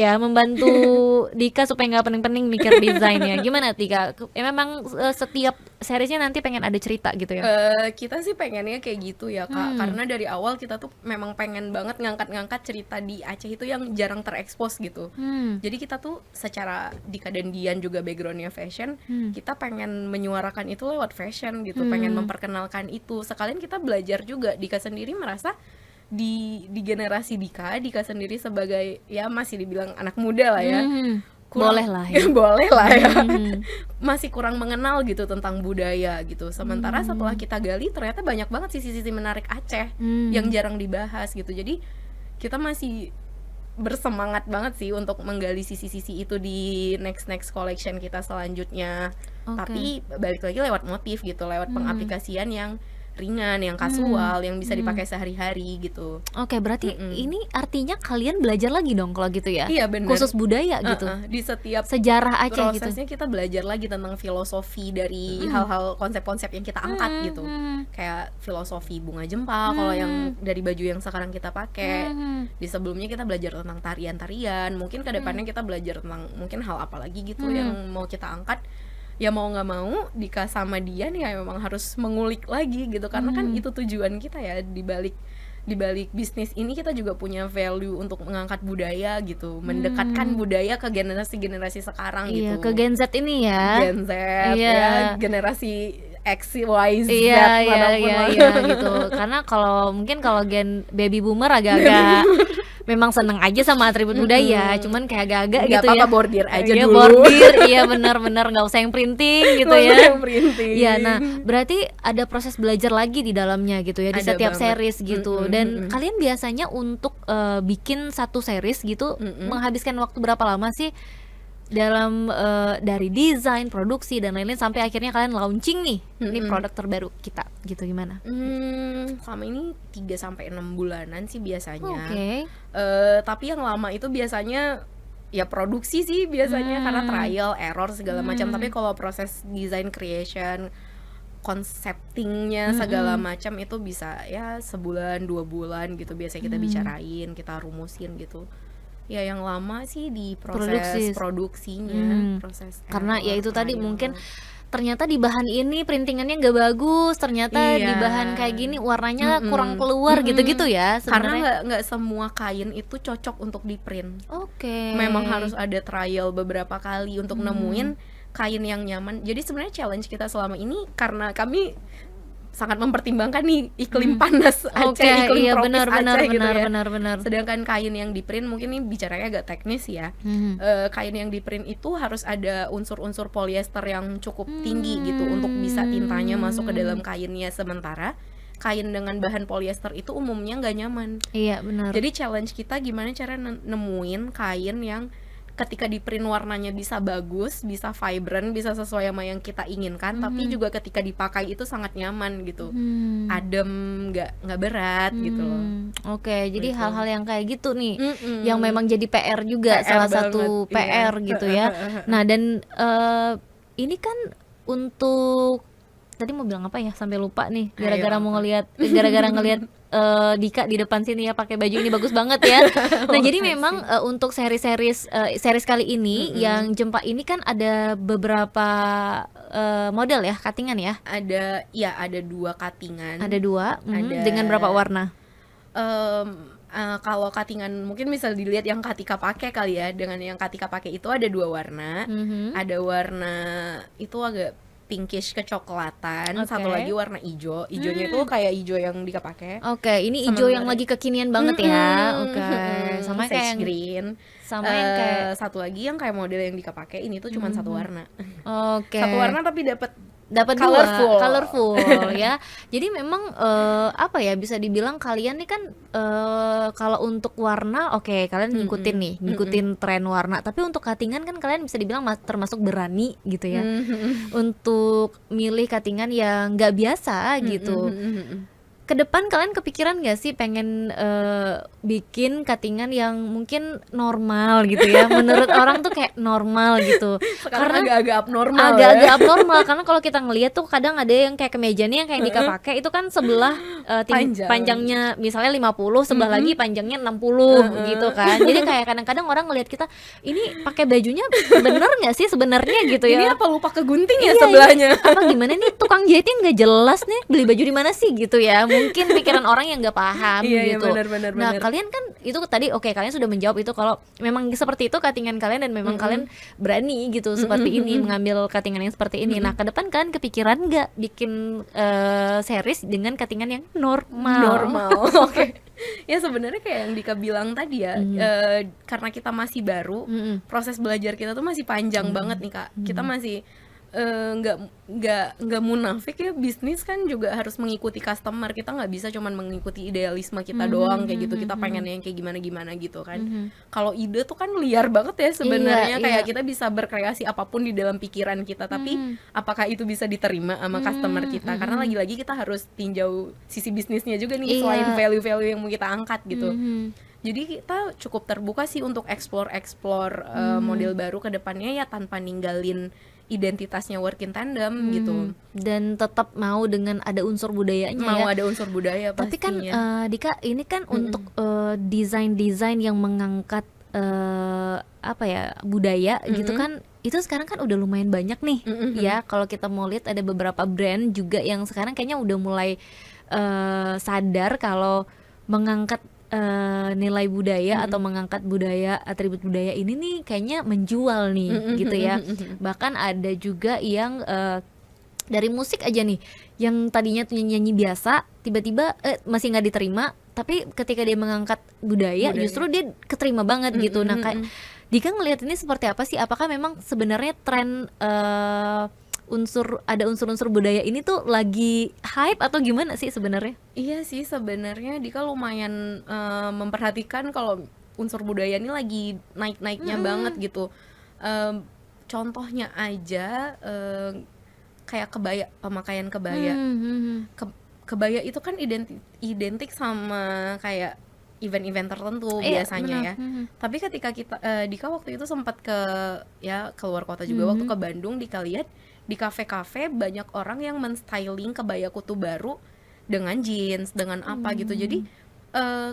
Dika supaya nggak pening-pening mikir desainnya. Gimana Dika? Ya memang setiap seriesnya nanti pengen ada cerita gitu ya. Kita sih pengennya kayak gitu ya Kak, karena dari awal kita tuh memang pengen banget ngangkat-ngangkat cerita di Aceh itu yang jarang terekspos gitu. Jadi kita tuh secara Dika dan Dian juga backgroundnya fashion, kita pengen menyuarakan itu lewat fashion gitu, pengen memperkenalkan itu. Sekalian kita belajar juga. Dika sendiri merasa di generasi Dika sendiri sebagai ya masih dibilang anak muda lah ya. Boleh lah ya. Boleh lah ya. Masih kurang mengenal gitu tentang budaya gitu. Sementara setelah kita gali ternyata banyak banget sisi-sisi menarik Aceh yang jarang dibahas gitu. Jadi kita masih bersemangat banget sih untuk menggali sisi-sisi itu di next collection kita selanjutnya. Oke. Tapi balik lagi lewat motif gitu, lewat pengaplikasian yang ringan, yang kasual, yang bisa dipakai sehari-hari gitu. Oke, berarti ini artinya kalian belajar lagi dong kalau gitu ya. Iya, bener. Khusus budaya gitu. Di setiap Sejarah Aceh gitu. prosesnya kita belajar lagi tentang filosofi dari hal-hal konsep-konsep yang kita angkat gitu. Kayak filosofi bunga jempa kalau yang dari baju yang sekarang kita pakai. Di sebelumnya kita belajar tentang tarian-tarian, mungkin ke depannya kita belajar tentang mungkin hal apa lagi gitu yang mau kita angkat. Ya mau nggak mau Dika sama Dian ya memang harus mengulik lagi gitu, karena kan itu tujuan kita ya, di balik bisnis ini kita juga punya value untuk mengangkat budaya gitu, mendekatkan budaya ke generasi sekarang Iya, gitu. ke Gen Z ini ya. Gen Z Iya. ya, generasi X, Y, Z Iya, manapun lah. gitu. Karena kalau mungkin kalau gen baby boomer agak-agak memang seneng aja sama atribut budaya, cuman kayak agak-agak Nggak gitu ya. apa-apa, bordir aja Iya, dulu. bordir, iya benar-benar nggak usah yang printing gitu Nggak usah ya. yang printing. Iya, nah berarti ada proses belajar lagi di dalamnya gitu ya, di Ada setiap banget. series gitu. Dan kalian biasanya untuk bikin satu series gitu menghabiskan waktu berapa lama sih dalam dari desain, produksi dan lain-lain sampai akhirnya kalian launching nih, ini produk terbaru kita gitu, gimana? Selama ini 3-6 bulanan sih biasanya. Oke. Tapi yang lama itu biasanya ya produksi sih biasanya, karena trial, error segala macam. Tapi kalau proses design creation, conceptingnya segala macam itu bisa ya sebulan 2 bulan gitu biasanya kita bicarain, kita rumusin gitu. Ya yang lama sih di Produksi. proses produksinya, proses Karena ya error, itu tadi trial. mungkin ternyata di bahan ini printingannya nggak bagus, ternyata di Iya. bahan kayak gini warnanya kurang keluar gitu-gitu ya Karena sebenarnya. nggak semua kain itu cocok untuk di print. Oke. Memang harus ada trial beberapa kali untuk nemuin kain yang nyaman. Jadi sebenarnya challenge kita selama ini karena kami sangat mempertimbangkan nih iklim panas Aceh, Oke, iklim iya tropis benar Aceh gitu ya. benar. Sedangkan kain yang di print mungkin ini bicaranya agak teknis ya. Kain yang di print itu harus ada unsur-unsur polyester yang cukup tinggi gitu untuk bisa tintanya masuk ke dalam kainnya, sementara kain dengan bahan polyester itu umumnya nggak nyaman. Iya benar. Jadi challenge kita gimana cara nemuin kain yang ketika di print warnanya bisa bagus, bisa vibrant, bisa sesuai sama yang kita inginkan, tapi juga ketika dipakai itu sangat nyaman gitu, adem, nggak berat gitu loh. Oke, jadi Gitu. hal-hal yang kayak gitu nih, yang memang jadi PR juga, PR salah banget, satu iya. PR gitu ya. Nah dan ini kan untuk tadi mau bilang apa ya sampai lupa nih, gara-gara Ayo, mau apa? gara-gara ngelihat Dika di depan sini ya pakai baju ini bagus banget ya. Nah jadi memang untuk series kali ini yang Jempa ini kan ada beberapa model ya, cuttingan ya. Ada 2 cuttingan. Ada 2, Ada- dengan berapa warna? Kalau cuttingan mungkin bisa dilihat yang Katika pakai kali ya. Dengan yang Katika pakai itu ada 2 warna. Ada warna itu agak pinkish kecoklatan, Oke. satu lagi warna hijau. Hijaunya itu kayak hijau yang Dika pakai. Oke, ini hijau yang lagi kekinian banget ya. Oke, sama Sage kayak yang green. sama yang kayak Satu lagi yang kayak model yang Dika pakai ini tuh cuma satu warna. oke. Satu warna tapi dapat Dapat colorful. ya. Jadi memang apa ya, bisa dibilang kalian nih kan kalau untuk warna oke, kalian ngikutin tren warna. Tapi untuk cuttingan kan kalian bisa dibilang termasuk berani gitu ya. Untuk milih cuttingan yang nggak biasa gitu. Ke depan kalian kepikiran gak sih pengen bikin cuttingan yang mungkin normal gitu ya, menurut orang tuh kayak normal gitu. Sekarang agak-agak abnormal Agak-agak ya. abnormal karena kalau kita ngeliat tuh kadang ada yang kayak kemeja nih yang kayak Dika pakai itu kan sebelah Panjang. panjangnya misalnya 50, sebelah lagi panjangnya 60 gitu kan. Jadi kayak kadang-kadang orang ngelihat kita ini pakai bajunya bener nggak sih sebenarnya gitu ya. Ini apa lupa kegunting ya Iya, sebelahnya? ini apa gimana nih tukang jahitnya nggak jelas nih, beli baju di mana sih gitu ya, mungkin pikiran orang yang nggak paham Iya, gitu. benar. Nah kalian kan itu tadi oke, kalian sudah menjawab itu kalau memang seperti itu cuttingan kalian dan memang kalian berani gitu seperti ini mengambil cuttingan yang seperti ini. Nah ke depan kalian kepikiran nggak bikin series dengan cuttingan yang normal? Oke. Ya sebenarnya kayak yang Dika bilang tadi ya, karena kita masih baru, proses belajar kita tuh masih panjang banget nih Kak. Kita masih nggak munafik ya, bisnis kan juga harus mengikuti customer. Kita nggak bisa cuman mengikuti idealisme kita doang kayak gitu. Kita pengen yang kayak gimana gitu kan. Kalau ide tuh kan liar banget ya sebenarnya. Iya, Kayak iya. kita bisa berkreasi apapun di dalam pikiran kita, tapi apakah itu bisa diterima sama customer kita? Karena lagi-lagi kita harus tinjau sisi bisnisnya juga nih, Iya. selain value-value yang mau kita angkat gitu. Jadi kita cukup terbuka sih untuk explore model baru ke depannya ya, tanpa ninggalin identitasnya Work in Tandem gitu. Dan tetap mau dengan ada unsur budayanya Mau ya. ada unsur budaya Tapi kan pastinya. Dika ini kan untuk desain-desain yang mengangkat apa ya, budaya gitu kan, itu sekarang kan udah lumayan banyak nih ya. Kalau kita mau lihat ada beberapa brand juga yang sekarang kayaknya udah mulai sadar kalau mengangkat nilai budaya atau mengangkat budaya, atribut budaya ini nih kayaknya menjual nih gitu ya. Bahkan ada juga yang dari musik aja nih, yang tadinya tuh nyanyi biasa tiba-tiba masih nggak diterima, tapi ketika dia mengangkat budaya justru dia keterima banget gitu. Nah kayak Dika ngelihat ini seperti apa sih? Apakah memang sebenarnya tren ada unsur-unsur budaya ini tuh lagi hype atau gimana sih sebenarnya? Iya sih, sebenarnya Dika lumayan memperhatikan kalau unsur budaya ini lagi naik-naiknya banget gitu. Contohnya aja kayak pemakaian kebaya. Kebaya itu kan identik sama kayak event-event tertentu biasanya ya. Tapi ketika Dika waktu itu sempat keluar kota juga, waktu ke Bandung, Dika lihat di kafe-kafe banyak orang yang men-styling kebaya kutu baru dengan jeans, dengan apa gitu. Jadi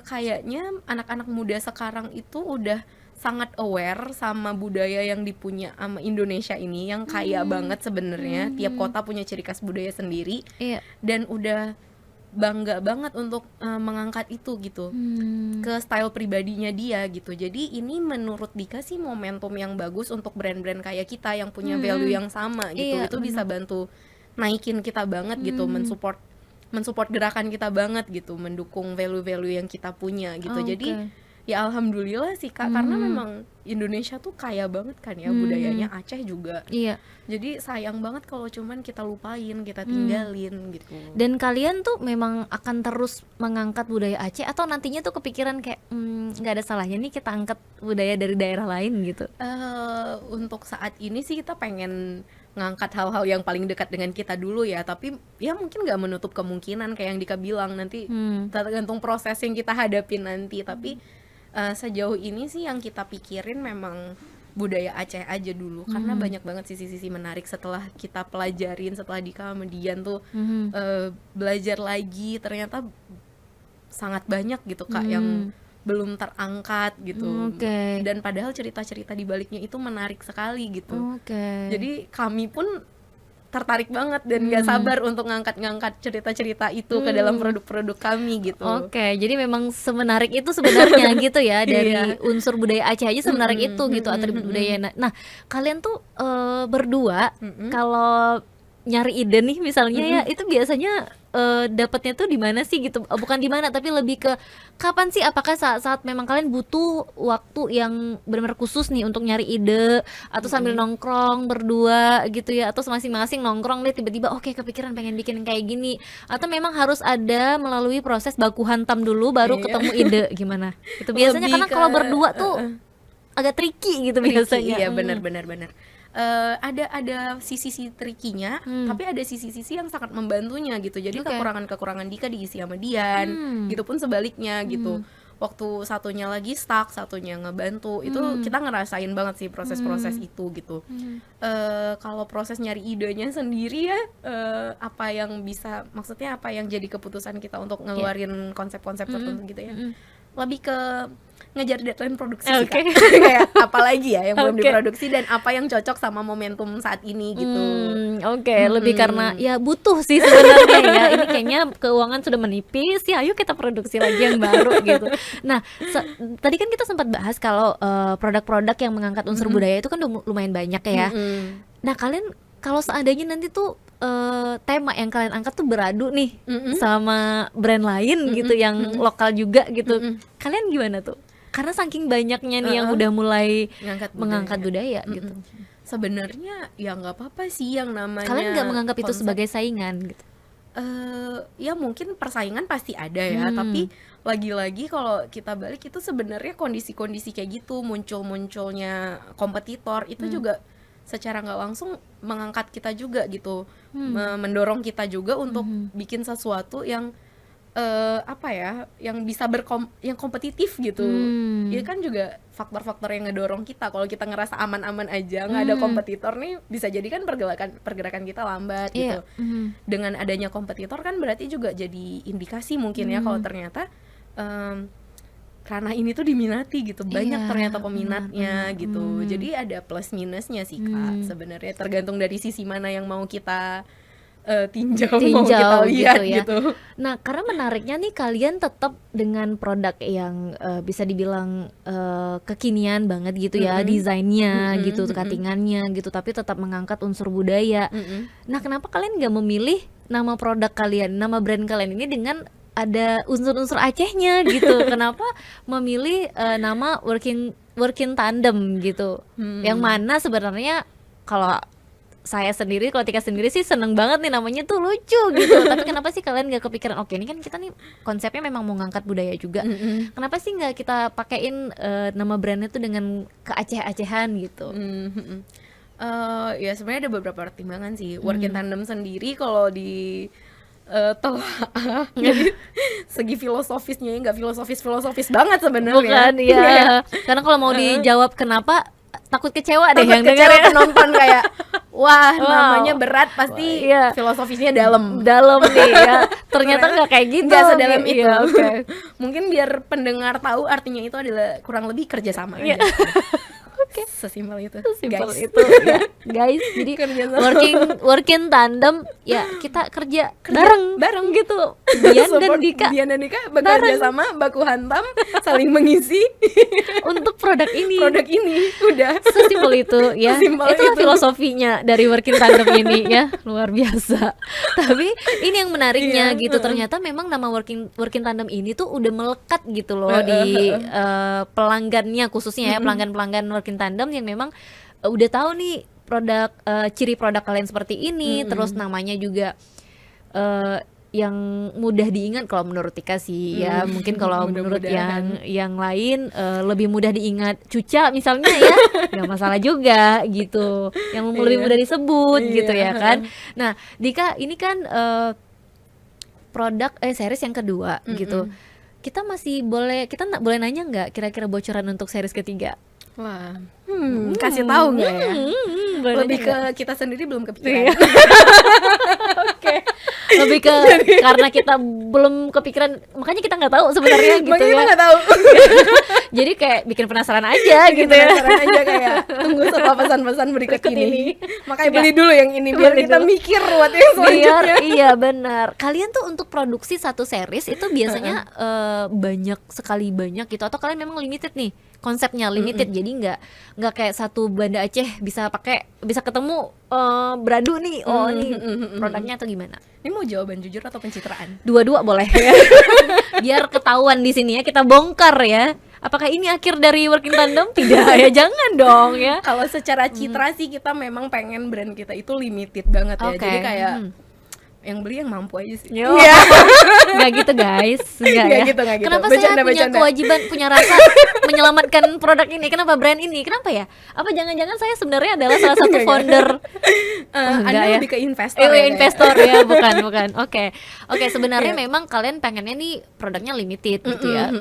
kayaknya anak-anak muda sekarang itu udah sangat aware sama budaya yang dipunya sama Indonesia ini yang kaya banget sebenarnya. Tiap kota punya ciri khas budaya sendiri. Iya. Dan udah bangga banget untuk mengangkat itu gitu ke style pribadinya dia gitu. Jadi ini menurut Dika sih momentum yang bagus untuk brand-brand kayak kita yang punya value yang sama gitu. Iya, Itu bisa bantu naikin kita banget gitu, mensupport gerakan kita banget gitu, mendukung value-value yang kita punya gitu. Jadi ya alhamdulillah sih Kak, karena memang Indonesia tuh kaya banget kan ya budayanya, Aceh juga. Iya. Jadi sayang banget kalau cuman kita lupain, kita tinggalin gitu. Dan kalian tuh memang akan terus mengangkat budaya Aceh atau nantinya tuh kepikiran kayak nggak ada salahnya nih kita angkat budaya dari daerah lain gitu? Untuk saat ini sih kita pengen ngangkat hal-hal yang paling dekat dengan kita dulu ya, tapi ya mungkin nggak menutup kemungkinan kayak yang Dika bilang nanti tergantung proses yang kita hadapin nanti. Tapi sejauh ini sih yang kita pikirin memang budaya Aceh aja dulu, karena banyak banget sisi-sisi menarik setelah kita pelajarin, setelah Dika sama Dian tuh belajar lagi, ternyata sangat banyak gitu Kak yang belum terangkat gitu. Dan padahal cerita-cerita di baliknya itu menarik sekali gitu. Jadi kami pun tertarik banget dan gak sabar untuk ngangkat-ngangkat cerita-cerita itu ke dalam produk-produk kami gitu. Jadi memang semenarik itu sebenarnya gitu ya, dari unsur budaya Aceh aja semenarik itu gitu, atribut budaya. Nah, kalian tuh berdua kalau nyari ide nih misalnya ya, itu biasanya dapatnya tuh di mana sih gitu? Bukan di mana, tapi lebih ke kapan sih? Apakah saat memang kalian butuh waktu yang benar-benar khusus nih untuk nyari ide, atau sambil nongkrong berdua gitu ya, atau masing-masing nongkrong deh tiba-tiba oke kepikiran pengen bikin kayak gini, atau memang harus ada melalui proses baku hantam dulu baru ketemu ide gimana? Itu biasanya karena kalau berdua tuh agak tricky gitu biasanya. Iya benar. Ada sisi-sisi trikinya, tapi ada sisi-sisi yang sangat membantunya gitu. Jadi kekurangan-kekurangan Dika diisi sama Dian, gitu pun sebaliknya gitu. Waktu satunya lagi stuck, satunya ngebantu, itu kita ngerasain banget sih proses-proses itu gitu. Kalau proses nyari idenya sendiri ya, maksudnya apa yang jadi keputusan kita untuk ngeluarin konsep-konsep tertentu gitu ya, lebih ke ngejar deadline produksi sih Kak. Kayak apa lagi ya yang belum diproduksi dan apa yang cocok sama momentum saat ini gitu. Lebih karena ya butuh sih sebenarnya ya. Ini kayaknya keuangan sudah menipis ya, ayo kita produksi lagi yang baru gitu. Nah, tadi kan kita sempat bahas kalau produk-produk yang mengangkat unsur budaya itu kan lumayan banyak ya. Nah, kalian kalau seandainya nanti tuh tema yang kalian angkat tuh beradu nih sama brand lain gitu yang lokal juga gitu, kalian gimana tuh? Karena saking banyaknya nih yang udah mulai mengangkat budaya gitu. Sebenarnya ya nggak apa-apa sih yang namanya. Kalian nggak menganggap itu sebagai saingan gitu? Ya mungkin persaingan pasti ada ya, tapi lagi-lagi kalau kita balik itu sebenarnya kondisi-kondisi kayak gitu, munculnya kompetitor itu juga secara nggak langsung mengangkat kita juga gitu, mendorong kita juga untuk bikin sesuatu yang yang bisa yang kompetitif gitu. Itu kan juga faktor-faktor yang ngedorong kita. Kalau kita ngerasa aman-aman aja, nggak ada kompetitor nih, bisa jadi kan pergerakan kita lambat gitu. Dengan adanya kompetitor kan berarti juga jadi indikasi mungkin ya kalau ternyata ranah ini tuh diminati gitu, banyak ternyata peminatnya gitu. Jadi ada plus minusnya sih Kak sebenarnya, tergantung dari sisi mana yang mau kita tinjau mau kita lihat gitu. Nah, karena menariknya nih kalian tetap dengan produk yang bisa dibilang kekinian banget gitu ya, desainnya gitu, cuttingannya gitu, tapi tetap mengangkat unsur budaya. Nah, kenapa kalian nggak memilih nama produk kalian, nama brand kalian ini dengan ada unsur-unsur Acehnya gitu? Kenapa memilih nama working tandem gitu? Yang mana sebenarnya kalau saya sendiri, kalau Tika sendiri sih seneng banget nih, namanya tuh lucu gitu. Tapi kenapa sih kalian gak kepikiran, oke ini kan kita nih konsepnya memang mau ngangkat budaya juga, kenapa sih gak kita pakein nama brandnya tuh dengan ke-Aceh-Acehan gitu? Ya sebenarnya ada beberapa pertimbangan sih. Working tandem sendiri kalau di telah segi filosofisnya nggak filosofis banget sebenarnya. Bukan ya. Karena kalau mau dijawab kenapa, takut kecewa deh yang denger penonton kayak Wah, Wow. namanya berat pasti Iya. filosofisnya dalam. Dalam nih ya. Ternyata nggak kayak gitu. Nggak sedalam nih. itu. Iya, oke. Mungkin biar pendengar tahu artinya itu adalah kurang lebih kerjasama Iya. aja. Sesimpel itu, Simpel guys. itu ya, guys. Jadi Kerjasama. working tandem ya, kita kerja bareng gitu. Dian dan Support Dika Dian dan Dika bekerja sama, baku hantam, saling mengisi untuk produk ini. produk ini. Udah. Sesimpel itu ya. Sesimpel Itulah itu. filosofinya dari working tandem ini ya, luar biasa. Tapi ini yang menariknya Iya, gitu, ternyata memang nama working tandem ini tuh udah melekat gitu loh di pelanggannya, khususnya ya pelanggan-pelanggan working tandem yang memang udah tahu nih produk, ciri produk kalian seperti ini, terus namanya juga yang mudah diingat kalau menurut Tika sih ya. Mungkin kalau menurut Mudah-mudahan. yang lain lebih mudah diingat Cuca misalnya ya, nggak masalah juga gitu, yang lebih mudah disebut gitu ya kan. Nah Dika, ini kan produk series yang kedua gitu, kita masih boleh, kita boleh nanya nggak kira-kira bocoran untuk series ketiga? Wah, kasih tahu nggak ya? Boleh Lebih nanya ke kita sendiri belum Iya. kepikiran. Oke. Lebih ke karena kita belum kepikiran, makanya kita nggak tahu sebenarnya gitu Makanya kita ya. nggak tahu. Jadi kayak bikin penasaran aja gitu ya. Penasaran aja kayak tunggu setelah pesan-pesan berikut Berikut ini. ini. Makanya beli dulu yang ini biar Beli kita dulu. mikir buat yang Biar selanjutnya. iya benar. Kalian tuh untuk produksi satu series itu biasanya banyak sekali gitu, atau kalian memang limited nih? Konsepnya limited, jadi nggak kayak satu Banda Aceh bisa ketemu beradu nih, oh ini produknya atau gimana? Ini mau jawaban jujur atau pencitraan? Dua-dua boleh ya. Biar ketahuan di sini ya, kita bongkar ya. Apakah ini akhir dari working tandem? Tidak ya, jangan dong ya. Kalau secara citra sih kita memang pengen brand kita itu limited banget ya. Oke. Jadi kayak yang beli yang mampu aja sih. Yo. Nggak gitu guys, nggak Nggak ya. gitu, nggak gitu. Kenapa Bercanda, saya punya bercanda. kewajiban, punya rasa menyelamatkan produk ini? Kenapa brand ini? Kenapa ya? Apa jangan-jangan saya sebenarnya adalah salah satu Nggak, founder? Anda enggak ya. lebih ke investor ya, kayak. Investor ya, bukan. Oke, sebenarnya memang kalian pengennya nih produknya limited gitu ya.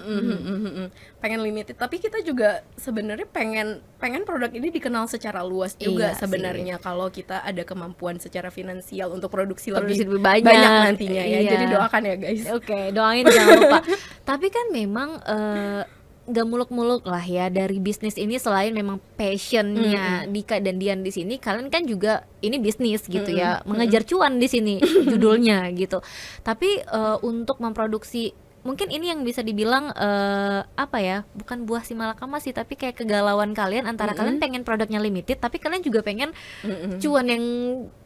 Pengen limited, tapi kita juga sebenarnya pengen produk ini dikenal secara luas juga Iya sebenarnya. Kalau kita ada kemampuan secara finansial untuk produksi Produksi lebih lebih banyak. nantinya ya. Iya. Jadi doakan ya guys. Oke, doain jangan lupa. Tapi kan memang gak muluk-muluk lah ya dari bisnis ini, selain memang passionnya Dika dan Dian di sini, kalian kan juga ini bisnis gitu ya, mengejar cuan di sini judulnya gitu. Tapi untuk memproduksi, mungkin ini yang bisa dibilang apa ya, bukan buah si malakama sih, tapi kayak kegalauan kalian antara kalian pengen produknya limited, tapi kalian juga pengen cuan yang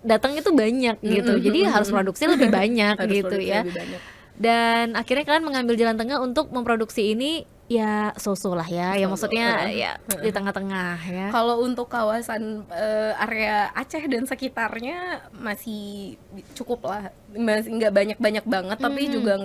datang itu banyak gitu. Jadi harus produksi lebih banyak Harus gitu produksi ya. lebih banyak. Dan akhirnya kalian mengambil jalan tengah untuk memproduksi ini ya so-so lah ya, ya maksudnya ya di tengah-tengah ya. Kalau untuk kawasan area Aceh dan sekitarnya masih cukup lah, masih nggak banyak banget, tapi juga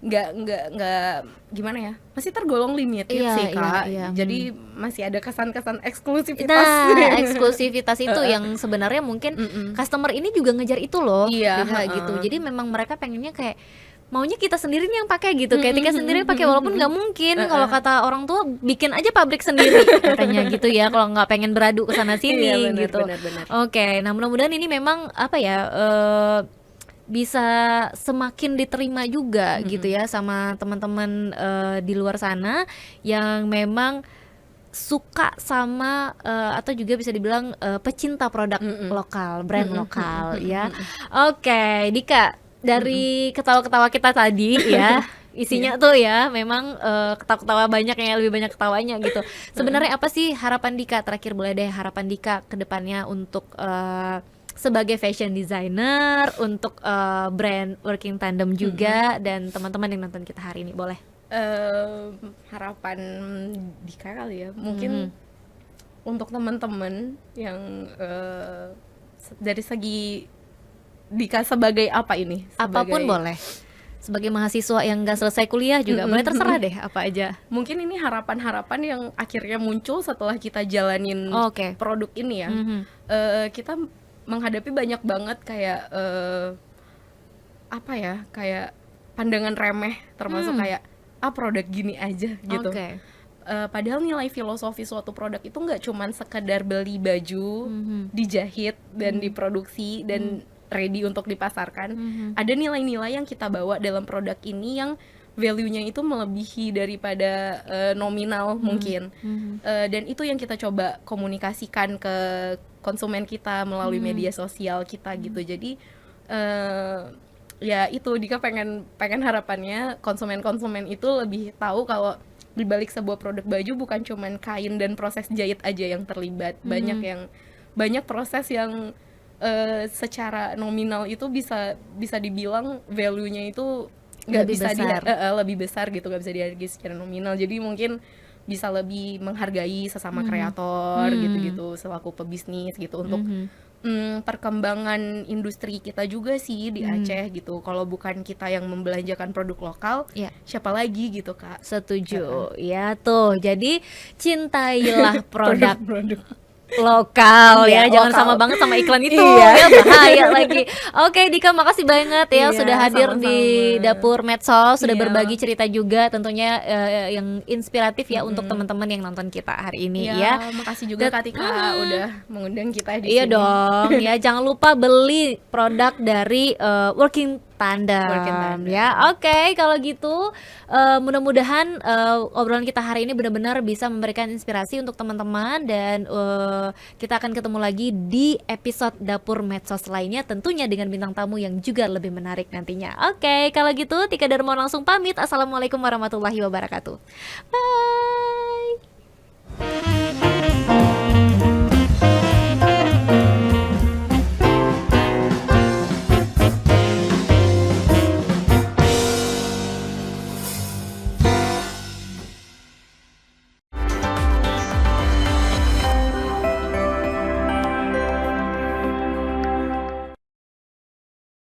nggak gimana ya, masih tergolong limited Iya, sih kak. iya. Jadi masih ada kesan-kesan eksklusivitas. Nah, eksklusivitas itu yang sebenarnya mungkin customer ini juga ngejar itu loh. Iya, Dika, gitu. Jadi memang mereka pengennya kayak maunya kita sendiri nih yang pakai gitu, kayak Tika sendiri pakai, walaupun nggak mungkin kalau kata orang tua bikin aja pabrik sendiri katanya gitu ya, kalau nggak pengen beradu ke sana sini. Iya, benar, gitu. benar. Oke, nah mudah-mudahan ini memang apa ya, bisa semakin diterima juga gitu ya sama teman-teman di luar sana yang memang suka sama atau juga bisa dibilang pecinta produk lokal, brand lokal ya. Oke, Dika, dari ketawa-ketawa kita tadi ya, isinya tuh ya memang ketawa-ketawa banyak ya, lebih banyak ketawanya gitu. Sebenarnya apa sih harapan Dika, terakhir boleh deh, harapan Dika ke depannya untuk sebagai fashion designer, untuk brand working tandem juga, dan teman-teman yang nonton kita hari ini, boleh. Harapan Dika kali ya, mungkin untuk teman-teman yang dari segi Dika sebagai apa ini? Apapun boleh. Sebagai mahasiswa yang nggak selesai kuliah juga boleh, terserah deh apa aja. Mungkin ini harapan-harapan yang akhirnya muncul setelah kita jalanin Oke. produk ini ya. Kita menghadapi banyak banget kayak apa ya, kayak pandangan remeh, termasuk kayak produk gini aja gitu. Oke. padahal nilai filosofi suatu produk itu nggak cuman sekedar beli baju, dijahit dan diproduksi dan ready untuk dipasarkan. Ada nilai-nilai yang kita bawa dalam produk ini yang value-nya itu melebihi daripada nominal mungkin. Dan itu yang kita coba komunikasikan ke konsumen kita melalui media sosial kita gitu. Jadi ya itu Dika pengen harapannya konsumen itu lebih tahu kalau di balik sebuah produk baju bukan cuman kain dan proses jahit aja yang terlibat. Banyak proses yang secara nominal itu bisa dibilang value-nya itu nggak Lebih bisa besar. lebih besar gitu, nggak bisa dihargai secara nominal. Jadi mungkin bisa lebih menghargai sesama kreator gitu-gitu selaku pebisnis gitu untuk perkembangan industri kita juga sih di Aceh gitu. Kalau bukan kita yang membelanjakan produk lokal, Ya. siapa lagi gitu Kak? Setuju. Ya tuh. Jadi cintailah produk Produk lokal ya, Iya, jangan lokal. sama banget sama iklan itu Iya. ya, bahaya lagi. Oke Dika, makasih banget ya Iya, sudah hadir di sama-sama. Dapur Medsos, sudah Iya. berbagi cerita juga tentunya yang inspiratif ya untuk teman-teman yang nonton kita hari ini ya. makasih juga Kak Tika udah mengundang kita di Iya sini. dong, ya jangan lupa beli produk dari Working Tandem, Working Tandem. ya. Oke, kalau gitu mudah-mudahan obrolan kita hari ini benar-benar bisa memberikan inspirasi untuk teman-teman dan kita akan ketemu lagi di episode Dapur Medsos lainnya, tentunya dengan bintang tamu yang juga lebih menarik nantinya. Oke, kalau gitu Tika Darmawan langsung pamit. Assalamualaikum warahmatullahi wabarakatuh. Bye.